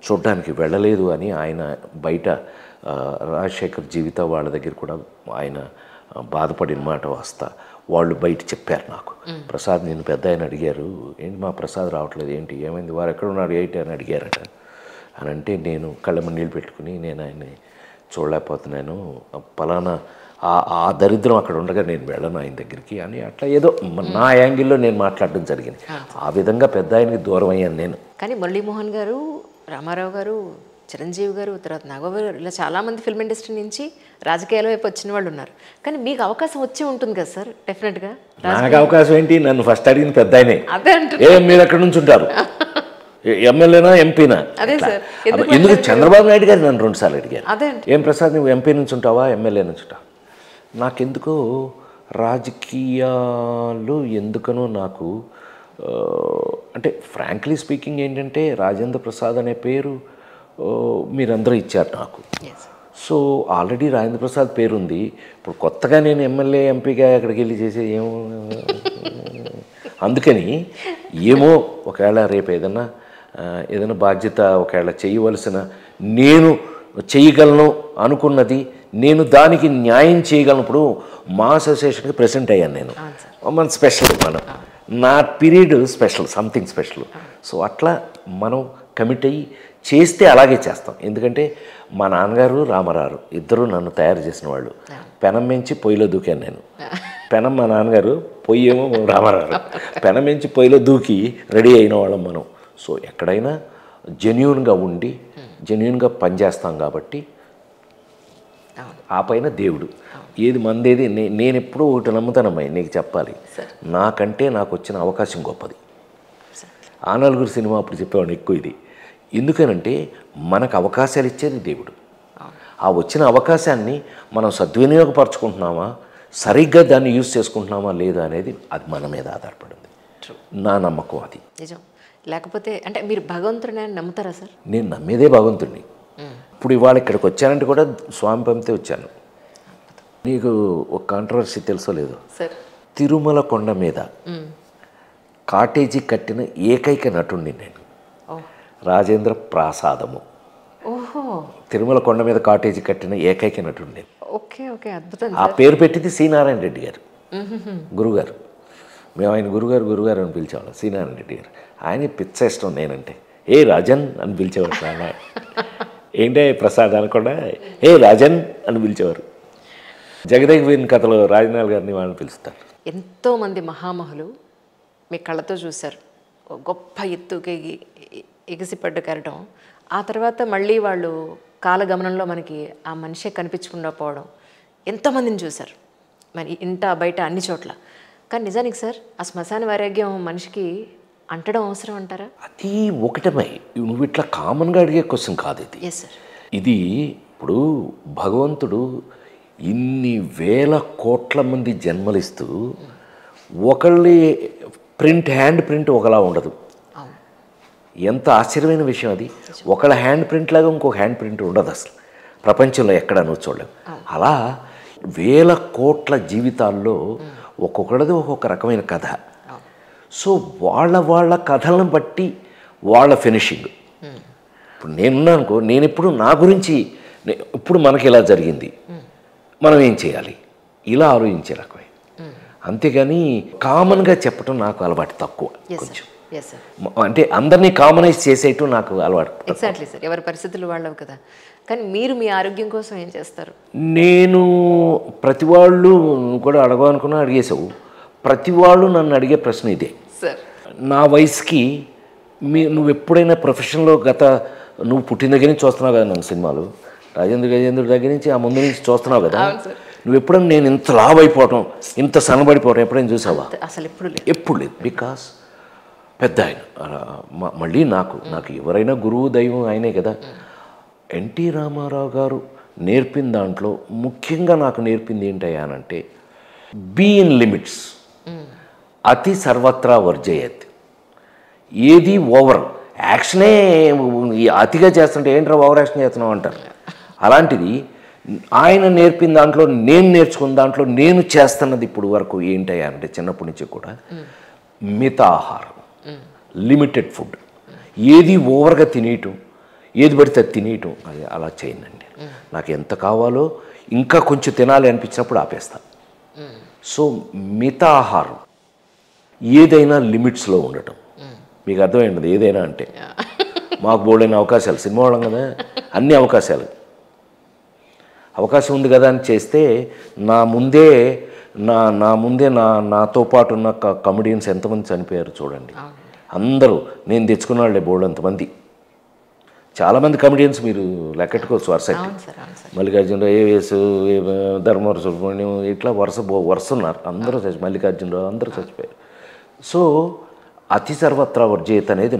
చూడటానికి వెళ్ళలేదు అని ఆయన బయట రాజశేఖర్ జీవిత వాళ్ళ దగ్గర కూడా ఆయన బాధపడిన మాట వస్తా వాళ్ళు బయట చెప్పారు నాకు. ప్రసాద్ నేను పెద్ద ఆయన అడిగారు, ఏంటి మా ప్రసాద్ రావట్లేదు, ఏంటి ఏమైంది, వారు ఎక్కడ ఉన్నారు ఏంటి అని అడిగారట. అని అంటే నేను కళ్ళ నీళ్ళు పెట్టుకుని నేను ఆయన్ని చూడలేకపోతున్నాను, పలానా ఆ దరిద్రం అక్కడ ఉండగా నేను వెళ్ళను ఆయన దగ్గరికి అని అట్లా ఏదో నా యాంగిల్లో నేను మాట్లాడడం జరిగింది. ఆ విధంగా పెద్ద ఆయనకి దూరం అయ్యాను నేను. కానీ మురళీమోహన్ గారు, రామారావు గారు, చిరంజీవి గారు, తర్వాత నాగబాబు గారు, ఇలా చాలామంది ఫిల్మ్ ఇండస్ట్రీ నుంచి రాజకీయాల వైపు వచ్చిన వాళ్ళు ఉన్నారు. కానీ మీకు అవకాశం వచ్చి ఉంటుంది కదా సార్ డెఫినెట్గా. నాకు అవకాశం ఏంటి, నన్ను ఫస్ట్ అడిగింది పెద్ద ఆయనే. అదే అంటే మీరు ఎక్కడి నుంచి ఉంటారు, ఎమ్మెల్యేనా ఎంపీనా? ఎందుకు చంద్రబాబు నాయుడు గారు నన్ను 2 సార్లు అడిగారు, ఏం ప్రసాద్ నువ్వు ఎంపీ నుంచి ఉంటావా ఎమ్మెల్యే నుంచి ఉంటావా? నాకెందుకో రాజకీయాలు ఎందుకనో నాకు అంటే ఫ్రాంక్లీ స్పీకింగ్ ఏంటంటే రాజేంద్ర ప్రసాద్ అనే పేరు మీరందరూ ఇచ్చారు నాకు. సో ఆల్రెడీ రాజేంద్ర ప్రసాద్ పేరుంది. ఇప్పుడు కొత్తగా నేను ఎమ్మెల్యే ఎంపీగా అక్కడికి వెళ్ళి చేసే ఏమో, అందుకని ఏమో ఒకవేళ రేపు ఏదైనా బాధ్యత ఒకవేళ చేయవలసిన, నేను చేయగలను అనుకున్నది, నేను దానికి న్యాయం చేయగలనప్పుడు మా అసోసియేషన్కి ప్రెసిడెంట్ అయ్యాను నేను. మన స్పెషల్, నా period special, something special. So అట్లా మనం కమిట్ అయ్యి చేస్తే అలాగే చేస్తాం. ఎందుకంటే మా నాన్నగారు రామారావు ఇద్దరు నన్ను తయారు చేసిన వాళ్ళు. పెనం మించి పొయ్యిలో దూకాను నేను. పెనం మా నాన్నగారు, పొయ్యి ఏమో రామారావు. పెనం మించి పొయ్యిలో దూకి రెడీ అయిన వాళ్ళం మనం. సో ఎక్కడైనా జెన్యూన్గా ఉండి జెన్యూన్గా పనిచేస్తాం కాబట్టి ఆ పైన దేవుడు ఏది మందేది. నేను ఎప్పుడూ ఒకటి నమ్ముతానమ్మాయి, నీకు చెప్పాలి, నాకంటే నాకు వచ్చిన అవకాశం గొప్పది. ఆ నలుగురు సినిమా అప్పుడు చెప్పేవాడిని ఎక్కువ ఇది. ఎందుకనంటే మనకు అవకాశాలు ఇచ్చేది దేవుడు. ఆ వచ్చిన అవకాశాన్ని మనం సద్వినియోగపరచుకుంటున్నామా, సరిగ్గా దాన్ని యూజ్ చేసుకుంటున్నామా లేదా అనేది అది మన మీద ఆధారపడింది. నా నమ్మకం అది. నిజం. లేకపోతే అంటే మీరు భగవంతుడిని నమ్ముతారా సార్? నేను నమ్మేదే భగవంతుడిని. ఇప్పుడు ఇవాళ ఇక్కడికి వచ్చానంటే కూడా స్వామి పంపితే వచ్చాను. నీకు ఒక కాంట్రవర్సీ తెలుసో లేదో, తిరుమల కొండ మీద కాటేజీ కట్టిన ఏకైక నటుడిని నేను. రాజేంద్ర ప్రసాదము. తిరుమల కొండ మీద కాటేజీ కట్టిన ఏకైక నటుడు నేను. ఆ పేరు పెట్టింది సి నారాయణ రెడ్డి గారు, గురుగారు. మేము ఆయన గురుగారు అని పిలిచేవాళ్ళం. సి నారాయణ రెడ్డి గారు. ఆయన పిచ్చ ఇష్టం నేనంటే. ఏ రాజన్ అని పిలిచేవారు. ఆయన ఏంటే ప్రసాద్ అనకుండా ఏ రాజన్ అని పిలిచేవారు. జగదేవిని కథలో రాజనాల్ గారిని వాళ్ళని పిలుస్తారు. ఎంతోమంది మహామహులు మీ కళ్ళతో చూశారు, గొప్ప ఎత్తుకి ఎగిసిపడ్డు కెరటం. ఆ తర్వాత మళ్ళీ వాళ్ళు కాలగమనంలో మనకి ఆ మనిషే కనిపించకుండా పోవడం ఎంతోమందిని చూశారు, మరి ఇంట బయట అన్ని చోట్ల. కానీ నిజానికి సార్ ఆ శ్మశాన వైరాగ్యం మనిషికి అంటడం అవసరం అంటారా? అది ఒకటమే. నువ్వు ఇట్లా కామన్గా అడిగే క్వశ్చన్ కాదు ఇది. Yes sir. ఇది ఇప్పుడు భగవంతుడు ఇన్ని వేల కోట్ల మంది జన్మలిస్తూ ఒకళ్ళి హ్యాండ్ ప్రింట్ ఒకలా ఉండదు. ఎంత ఆశ్చర్యమైన విషయం అది. ఒకళ్ళ హ్యాండ్ ప్రింట్ లాగా ఇంకొక హ్యాండ్ ప్రింట్ ఉండదు అసలు ప్రపంచంలో ఎక్కడ నువ్వు చూడలేవు. అలా వేల కోట్ల జీవితాల్లో ఒక్కొక్కడిది ఒక్కొక్క రకమైన కథ. సో వాళ్ళ కథలను బట్టి వాళ్ళ ఫినిషింగ్. ఇప్పుడు నేనున్నాను అనుకో, నేను ఇప్పుడు నా గురించి ఇప్పుడు మనకి ఇలా జరిగింది, మనం ఏం చేయాలి, ఇలా ఆలోచించే రకమే. అంతేగాని కామన్గా చెప్పటం నాకు అలవాటు తక్కువ కొంచెం. అంటే అందరినీ కామనైజ్ చేసేయటం నాకు అలవాటు. Exactly sir. ఎవరి పరిస్థితులు వాళ్ళవి కదా. కానీ మీరు మీ ఆరోగ్యం కోసం ఏం చేస్తారు? నేను ప్రతి వాళ్ళు కూడా అడగాలనుకున్నా అడిగేసావు. ప్రతి వాళ్ళు నన్ను అడిగే ప్రశ్న ఇదే సార్. నా వయసుకి నువ్వు ఎప్పుడైనా ప్రొఫెషన్లో నువ్వు పుట్టిన దగ్గర నుంచి చూస్తున్నావు కదా నన్ను సినిమాలు, రాజేంద్ర దగ్గర నుంచి ఆ ముందు నుంచి చూస్తున్నావు కదా, నువ్వు ఎప్పుడైనా నేను ఇంత లావ్ అయిపోవటం, ఇంత సన్నబడిపోవటం ఎప్పుడైనా చూసావా? అసలు ఎప్పుడు లేదు. బికాస్ పెద్ద ఆయన. మళ్ళీ నాకు ఎవరైనా గురువు దైవం ఆయనే కదా. ఎన్టీ రామారావు గారు నేర్పిన దాంట్లో ముఖ్యంగా నాకు నేర్పింది ఏంటయ్యానంటే బీ ఇన్ లిమిట్స్. అతి సర్వత్రా వర్జయత్. ఏది ఓవర్ యాక్షనే అతిగా చేస్తుంటే ఏంట్రా ఓవర్ యాక్షన్ చేస్తున్నావు అంటారు. అలాంటిది ఆయన నేర్పిన దాంట్లో, నేను నేర్చుకున్న దాంట్లో నేను చేస్తున్నది ఇప్పుడు వరకు ఏంటయ్యా అంటే చిన్నప్పటి నుంచి కూడా మితాహారం, లిమిటెడ్ ఫుడ్. ఏది ఓవర్గా తినేయటం, ఏది పడితే అది తినేయటం, అది అలా చేయనండి. నాకు ఎంత కావాలో ఇంకా కొంచెం తినాలి అనిపించినప్పుడు ఆపేస్తాను. సో మితాహారం, ఏదైనా లిమిట్స్లో ఉండటం. మీకు అర్థమైంది ఏదైనా అంటే. మాకు బోల్డైన అవకాశాలు, సినిమా వాళ్ళం కదా, అన్ని అవకాశాలు. అవకాశం ఉంది కదా అని చేస్తే నా ముందే నాతో పాటు ఉన్న కమెడియన్స్ ఎంతమంది చనిపోయారు చూడండి. అందరూ నేను తెచ్చుకున్న వాళ్ళే బోల్డ్ అంతమంది. చాలామంది కమెడియన్స్ మీరు లెక్కెట్టుకోవచ్చు వరుసకి. మల్లికార్జునరావు, ఏవిఎస్, ధర్మవర సుబ్రహ్మణ్యం, ఇట్లా వరుస ఉన్నారు. అందరూ మల్లికార్జునరావు అందరూ చచ్చిపోయారు. సో అతి సర్వత్రా వర్జయత్ అనేది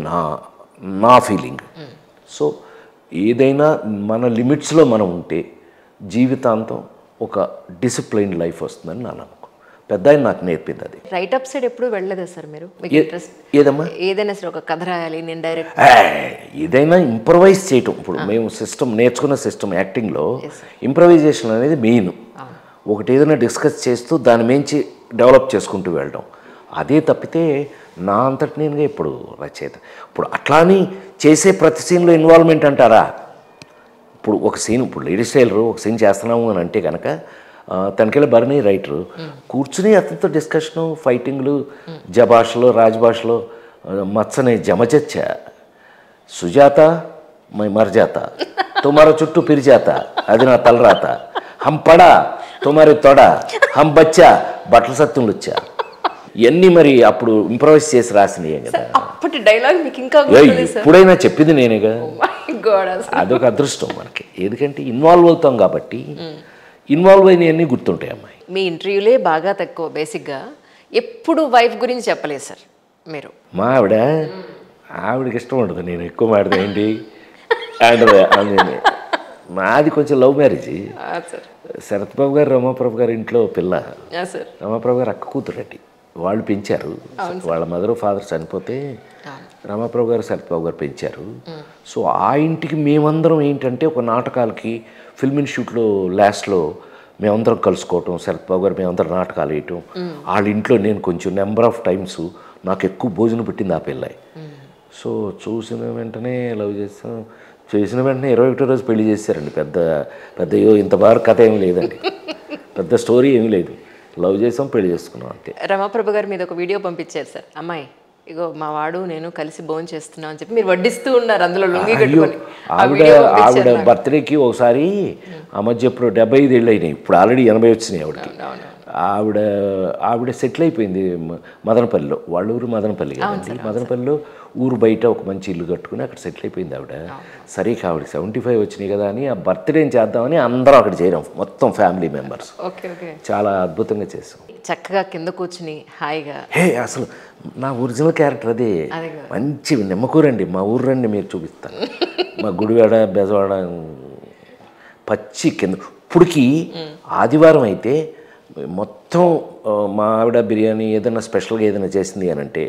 నా ఫీలింగ్. సో ఏదైనా మన లిమిట్స్లో మనం ఉంటే జీవితాంతం ఒక డిసిప్లైన్ లైఫ్ వస్తుందని నా నమ్మకం. పెద్ద ఆయన నాకు నేర్పింది అది. రైటప్ సైడ్ ఎప్పుడు వెళ్ళలేదా సార్ మీరు? మీకు ఇంట్రెస్ట్ ఏదమ్మా? ఏదైనా సరే ఒక కథ రాయాలి నేను డైరెక్ట్ ఏదైనా ఇంప్రవైజ్ చేయటం. ఇప్పుడు మేము నేర్చుకున్న సిస్టమ్ యాక్టింగ్లో ఇంప్రవైజేషన్ అనేది మెయిన్. ఒకటి ఏదైనా డిస్కస్ చేస్తూ దాని మించి డెవలప్ చేసుకుంటూ వెళ్ళడం, అదే తప్పితే నా అంతటి నేనుగా ఇప్పుడు రచయిత. ఇప్పుడు అట్లా అని చేసే ప్రతి సీన్లో ఇన్వాల్వ్మెంట్ అంటారా? ఇప్పుడు ఒక సీన్, ఇప్పుడు లేడీస్ టైలరు ఒక సీన్ చేస్తున్నాము అని అంటే కనుక తనకెళ్ళి భరణి రైటరు కూర్చుని అతనితో డిస్కషను, ఫైటింగ్లు, జభాషలో రాజభాషలో మచ్చని జమచచ్చ సుజాత మై మర్జాత తుమార చుట్టూ పిరిజాత అది నా తలరాత హం పడా తుమారి తొడ హం బచ్చా బట్టల సత్తులు వచ్చా ఇవన్నీ మరి అప్పుడు ఇంప్రవైజ్ చేసి రాసినవి కదా. అప్పటి డైలాగ్ మీకు ఇంకా ఎప్పుడైనా చెప్పింది నేనేగా. అదొక అదృష్టం మనకి, ఎందుకంటే ఇన్వాల్వ్ అవుతాం కాబట్టి. ఇన్వాల్వ్ అయినవన్నీ గుర్తుంటాయి అమ్మాయి. మీ ఇంటర్వ్యూలే బాగా తక్కువ. బేసిక్గా ఎప్పుడు వైఫ్ గురించి చెప్పలేదు సార్ మీరు. మా ఆవిడకి ఇష్టం ఉండదు నేను ఎక్కువ మాడతా ఏంటి అంటే. మాది కొంచెం లవ్ మ్యారేజ్. శరత్ బాబు గారు రమాప్రభు గారు ఇంట్లో పిల్ల. రమాప్రభు గారు అక్క కూతురండి, వాళ్ళు పెంచారు. వాళ్ళ మదర్ ఫాదర్ చనిపోతే రమాప్రభు గారు శరత్ బాబు గారు పెంచారు. సో ఆ ఇంటికి మేమందరం ఏంటంటే ఒక నాటకాలకి ఫిల్మ్ ఇన్స్టిట్యూట్లో లాస్ట్లో మేమందరం కలుసుకోవటం, శరత్ బాబు గారు మేమందరం నాటకాలు వేయటం. వాళ్ళ ఇంట్లో నేను కొంచెం నెంబర్ ఆఫ్ టైమ్స్ నాకు ఎక్కువ భోజనం పెట్టింది ఆ పిల్లాయి. సో చూసిన వెంటనే లవ్ చేస్తాం, చేసిన వెంటనే 21వ రోజు పెళ్లి చేశారండి. పెద్ద ఇంత బాగా కథ ఏమీ లేదండి, పెద్ద స్టోరీ ఏమీ లేదు. లవ్ చేసాం, పెళ్లి చేసుకున్నాం అంతే. రమాప్రభు గారు మీద ఒక వీడియో పంపించారు సార్, అమ్మాయి ఇగో మా వాడు నేను కలిసి భోజనం చేస్తున్నాం అని చెప్పి మీరు వడ్డిస్తూ ఉన్నారు అందులో లుంగి కట్టుకొని. ఆవిడ బర్త్డేకి ఒకసారి ఆ మధ్య ఇప్పుడు 75 ఏళ్ళు అయినాయి, ఇప్పుడు ఆల్రెడీ 80 వచ్చినాయి ఆవిడకి. ఆవిడ సెటిల్ అయిపోయింది మదనపల్లిలో. వాళ్ళ ఊరు మదనపల్లి కదండి. మదనపల్లిలో ఊరు బయట ఒక మంచి ఇల్లు కట్టుకుని అక్కడ సెటిల్ అయిపోయింది ఆవిడ. సరే ఆవిడ 75 వచ్చినాయి కదా అని ఆ బర్త్డేని చేద్దామని అందరం అక్కడ చేరాం, మొత్తం ఫ్యామిలీ మెంబర్స్. చాలా అద్భుతంగా చేసాం. చక్కగా కింద కూర్చుని హాయిగా. అసలు నా ఒరిజినల్ క్యారెక్టర్ అదే. మంచి నిమ్మకూరండి, మా ఊరు రండి మీరు చూపిస్తాను. మా గుడివాడ బెజవాడ పచ్చి కింద. ఇప్పటికి ఆదివారం అయితే మొత్తం మా ఆవిడ బిర్యానీ ఏదైనా స్పెషల్గా ఏదైనా చేసింది అని అంటే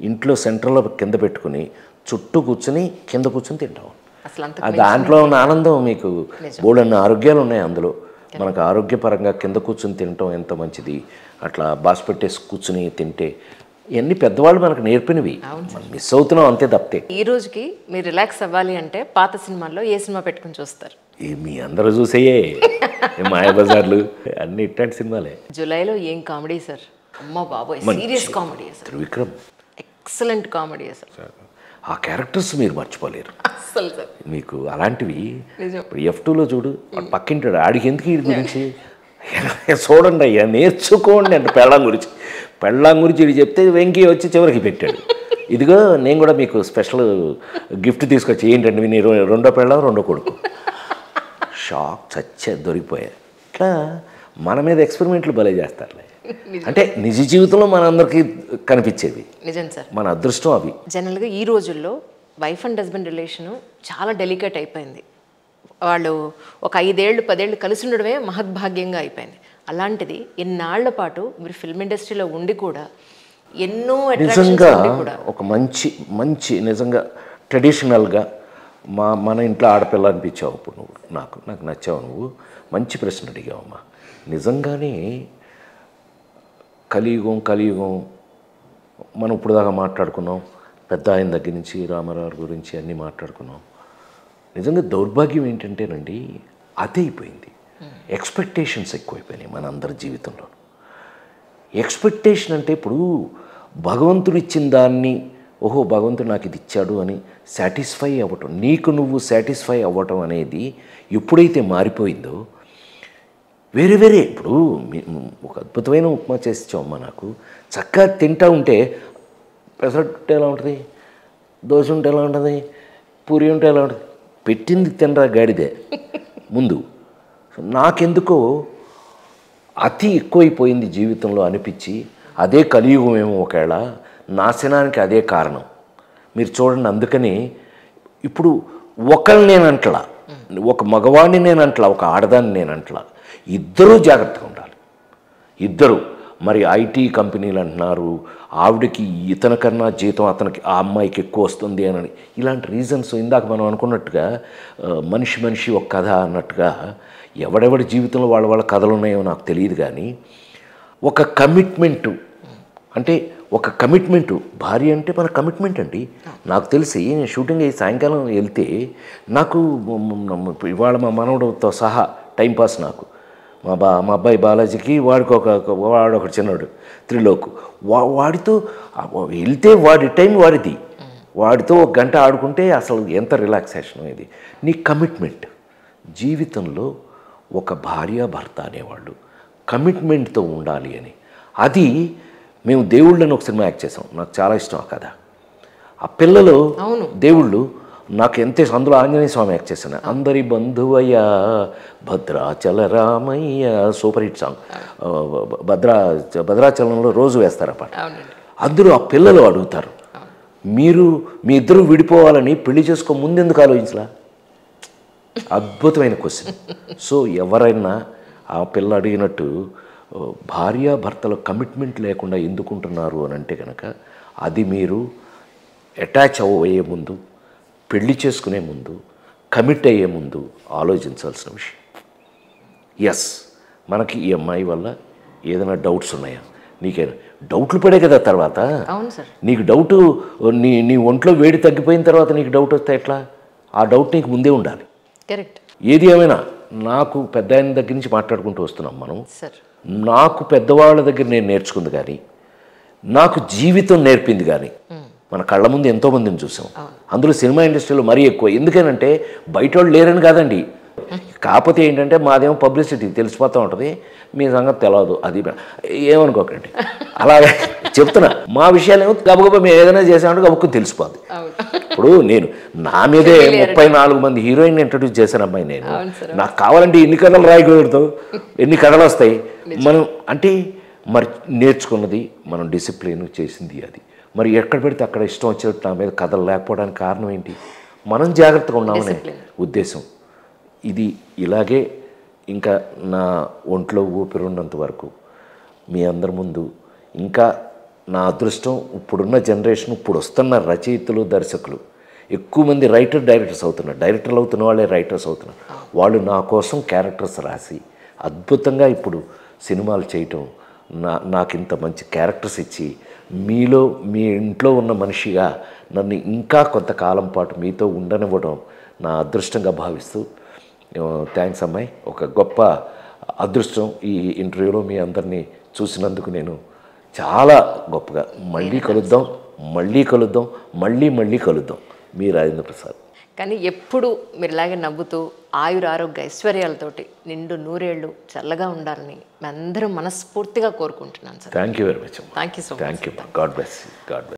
ఇంట్లో సెంటర్లో కింద పెట్టుకుని చుట్టూ కూర్చుని కింద కూర్చొని తింటాం. దాంట్లో ఉన్న ఆనందం మీకు బోలెడన్ని ఆరోగ్యాలు ఉన్నాయి అందులో. మనకు ఆరోగ్యపరంగా కింద కూర్చొని తినటం ఎంత మంచిది, అట్లా బాస్ పెట్టేసి కూర్చుని తింటే ఇవన్నీ పెద్దవాళ్ళు మనకు నేర్పినవి, మనం మిస్ అవుతున్నాం అంతే తప్పితే. ఈ రోజుకి మీరు రిలాక్స్ అవ్వాలి అంటే పాత సినిమాల్లో ఏ సినిమా పెట్టుకుని చూస్తారు? మీ అందరూ చూసేయే మాయాబజార్లు అన్ని ఇట్లాంటి సినిమాలే. జూలైలో ఏం కామెడీ సార్, అమ్మ బాబోయ్, serious comedy. Trivikram excellent comedy sir. ఆ క్యారెక్టర్స్ మీరు మర్చిపోలేరు అస్సలు సార్. మీకు అలాంటివి ఇప్పుడు F2లో చూడు, పక్కింటాడు ఆడికి ఎందుకు వీడి గురించి చూడండి అయ్యా, నేర్చుకోండి అంటే పెళ్ళాం గురించి ఇది చెప్తే వెంకీ వచ్చి చివరికి పెట్టాడు. ఇదిగో నేను కూడా మీకు స్పెషల్ గిఫ్ట్ తీసుకొచ్చి ఏంటండి మీ రెండో పెళ్ళాం రెండో కొడుకు. షాక్ చచ్చే దొరికిపోయా. ఇట్లా మన మీద ఎక్స్పెరిమెంట్లు భలే చేస్తారులే. అంటే నిజ జీవితంలో మనందరికీ కనిపించేవి. నిజం సార్, మన అదృష్టం అవి. జనరల్గా ఈ రోజుల్లో వైఫ్ అండ్ హస్బెండ్ రిలేషను చాలా డెలికేట్ అయిపోయింది. వాళ్ళు ఒక 5 ఏళ్ళు 10 ఏళ్ళు కలిసి ఉండడమే మహద్భాగ్యంగా అయిపోయింది. అలాంటిది ఇన్నాళ్ల పాటు మీరు ఫిల్మ్ ఇండస్ట్రీలో ఉండి కూడా ఎన్నో నిజంగా ఒక మంచి నిజంగా ట్రెడిషనల్గా మన ఇంట్లో ఆడపిల్ల అనిపించావు ఇప్పుడు నువ్వు. నాకు నచ్చావు నువ్వు. మంచి ప్రశ్న అడిగావమ్మా. నిజంగానే కలియుగం మనం ఇప్పుడు దాకా మాట్లాడుకున్నాం. పెద్ద ఆయన దగ్గర నుంచి రామారావు గురించి అన్నీ మాట్లాడుకున్నాం. నిజంగా దౌర్భాగ్యం ఏంటంటేనండి అదే అయిపోయింది. ఎక్స్పెక్టేషన్స్ ఎక్కువైపోయినాయి మన అందరి జీవితంలో. ఎక్స్పెక్టేషన్ అంటే ఇప్పుడు భగవంతుడు ఇచ్చిన దాన్ని ఓహో భగవంతుడు నాకు ఇది ఇచ్చాడు అని సాటిస్ఫై అవ్వటం, నీకు నువ్వు సాటిస్ఫై అవ్వటం అనేది ఎప్పుడైతే మారిపోయిందో వేరే ఇప్పుడు ఒక అద్భుతమైన ఉప్మా చేసి ఇచ్చామమ్మా నాకు. చక్కగా తింటూ ఉంటే పెసరట్టు ఎలా ఉంటుంది, దోశ ఉంటే ఎలా ఉంటుంది, పూరి ఉంటే ఎలా ఉంటుంది, పెట్టింది తినరా గాడిదే ముందు. నాకెందుకో అతి ఎక్కువైపోయింది జీవితంలో అనిపించి అదే కలియుగమేమో ఒకవేళ నాశనానికి అదే కారణం. మీరు చూడండి, అందుకని ఇప్పుడు ఒకరిని నేనంటలా, ఒక మగవాడిని నేనంటలా, ఒక ఆడదాన్ని నేనంటలా, ఇద్దరూ జాగ్రత్తగా ఉండాలి. ఇద్దరు మరి ఐటీ కంపెనీలు అంటున్నారు, ఆవిడకి ఇతని కన్నా జీతం అతనికి ఆ అమ్మాయికి ఎక్కువ వస్తుంది అని. ఇలాంటి రీజన్స్ ఇందాక మనం అనుకున్నట్టుగా మనిషి ఒక కథ అన్నట్టుగా ఎవడెవడి జీవితంలో వాళ్ళ కథలు ఉన్నాయో నాకు తెలియదు. కానీ ఒక కమిట్మెంటు అంటే ఒక కమిట్మెంటు, భార్య అంటే మన కమిట్మెంట్ అండి. నాకు తెలిసి నేను షూటింగ్ అయ్యి సాయంకాలం వెళ్తే నాకు ఇవాళ మా మనవడితో సహా టైంపాస్ నాకు మా అబ్బాయి బాలాజీకి వాడొక చిన్నవాడు త్రిలోకు వాడితో వెళ్తే వాడి టైం వాడిది, వాడితో ఒక గంట ఆడుకుంటే అసలు ఎంత రిలాక్సేషన్ ఇది. నీ కమిట్మెంట్ జీవితంలో ఒక భార్య భర్త అనేవాళ్ళు కమిట్మెంట్తో ఉండాలి అని. అది మేము దేవుళ్ళని ఒక సినిమా యాక్ట్ చేసాం, నాకు చాలా ఇష్టం ఆ కథ. ఆ పిల్లలు దేవుళ్ళు నాకు ఎంత అందులో ఆంజనేయ స్వామి యాక్ట్ చేశాను. అందరి బంధువయ్య Bhadrachala Ramayya, super hit song. భద్రాచలంలో రోజు వేస్తారు ఆ పాట. అందులో ఆ పిల్లలు అడుగుతారు, మీరు మీ ఇద్దరు విడిపోవాలని పెళ్లి చేసుకో ముందెందుకు ఆలోచించలా? అద్భుతమైన క్వశ్చన్. సో ఎవరైనా ఆ పిల్ల అడిగినట్టు భార్యాభర్తల కమిట్మెంట్ లేకుండా ఎందుకుంటున్నారు అని అంటే కనుక అది మీరు అటాచ్ అయ్యే ముందు, పెళ్లి చేసుకునే ముందు, కమిట్ అయ్యే ముందు ఆలోచించాల్సిన విషయం. ఎస్, మనకి ఈ అమ్మాయి వల్ల ఏదైనా డౌట్స్ ఉన్నాయా? నీకేనా డౌట్లు పడే కదా తర్వాత నీకు డౌటు, నీ ఒంట్లో వేడి తగ్గిపోయిన తర్వాత నీకు డౌట్ వస్తే ఎట్లా? ఆ డౌట్ నీకు ముందే ఉండాలి. కరెక్ట్. ఏది ఏమైనా నాకు పెద్ద ఆయన దగ్గర నుంచి మాట్లాడుకుంటూ వస్తున్నాం మనం. నాకు పెద్దవాళ్ళ దగ్గర నేను నేర్చుకుంది కానీ, నాకు జీవితం నేర్పింది కానీ, మన కళ్ళ ముందు ఎంతోమందిని చూసాం. అందులో సినిమా ఇండస్ట్రీలో మరీ ఎక్కువ. ఎందుకనంటే బయట వాళ్ళు లేరని కాదండి, కాకపోతే ఏంటంటే మాదేమో పబ్లిసిటీ తెలిసిపోతూ ఉంటుంది, మీ సంగతి తెలియదు. అది ఏమనుకోకండి, అలాగే చెప్తున్నా. మా విషయాలేమో గబగబా మేము ఏదైనా చేసామంటే గబుక్కుని తెలిసిపోద్ది. ఇప్పుడు నేను నా మీదే 34 మంది హీరోయిన్ ఇంట్రడ్యూస్ చేశాను అమ్మాయి. నేను నాకు కావాలంటే ఎన్ని కథలు రాయగలుగుతావు, ఎన్ని కథలు వస్తాయి మనం అంటే. మరి నేర్చుకున్నది మనం డిసిప్లిన్ చేసింది అది. మరి ఎక్కడ పెడితే అక్కడ ఇష్టం వచ్చేటట్టు నా మీద కథలు లేకపోవడానికి కారణం ఏంటి? మనం జాగ్రత్తగా ఉన్నామనే ఉద్దేశం. ఇది ఇలాగే ఇంకా నా ఒంట్లో ఊపిరున్నంత వరకు మీ అందరి ముందు ఇంకా నా అదృష్టం. ఇప్పుడున్న జనరేషన్, ఇప్పుడు వస్తున్న రచయితలు, దర్శకులు ఎక్కువ మంది డైరెక్టర్స్ అవుతున్నారు. డైరెక్టర్లు అవుతున్న వాళ్ళే రైటర్స్ అవుతున్నారు. వాళ్ళు నా కోసం క్యారెక్టర్స్ రాసి అద్భుతంగా ఇప్పుడు సినిమాలు చేయటం, నాకు ఇంత మంచి క్యారెక్టర్స్ ఇచ్చి మీలో మీ ఇంట్లో ఉన్న మనిషిగా నన్ను ఇంకా కొంతకాలం పాటు మీతో ఉండనివ్వడం నా అదృష్టంగా భావిస్తూ, థ్యాంక్స్ అమ్మాయి. ఒక గొప్ప అదృష్టం ఈ ఇంటర్వ్యూలో మీ అందరినీ చూసినందుకు. నేను చాలా గొప్పగా మళ్ళీ కలుద్దాం, మళ్ళీ కలుద్దాం. మీ రాజేంద్ర ప్రసాద్. కానీ ఎప్పుడు మీరు ఇలాగే నవ్వుతూ ఆయురారోగ్య ఐశ్వర్యాలతోటి నిండు నూరేళ్ళు చల్లగా ఉండాలని మేము అందరం మనస్ఫూర్తిగా కోరుకుంటున్నాను sir. Thank you very much. Thank you so much. Thank you. God bless you. God bless.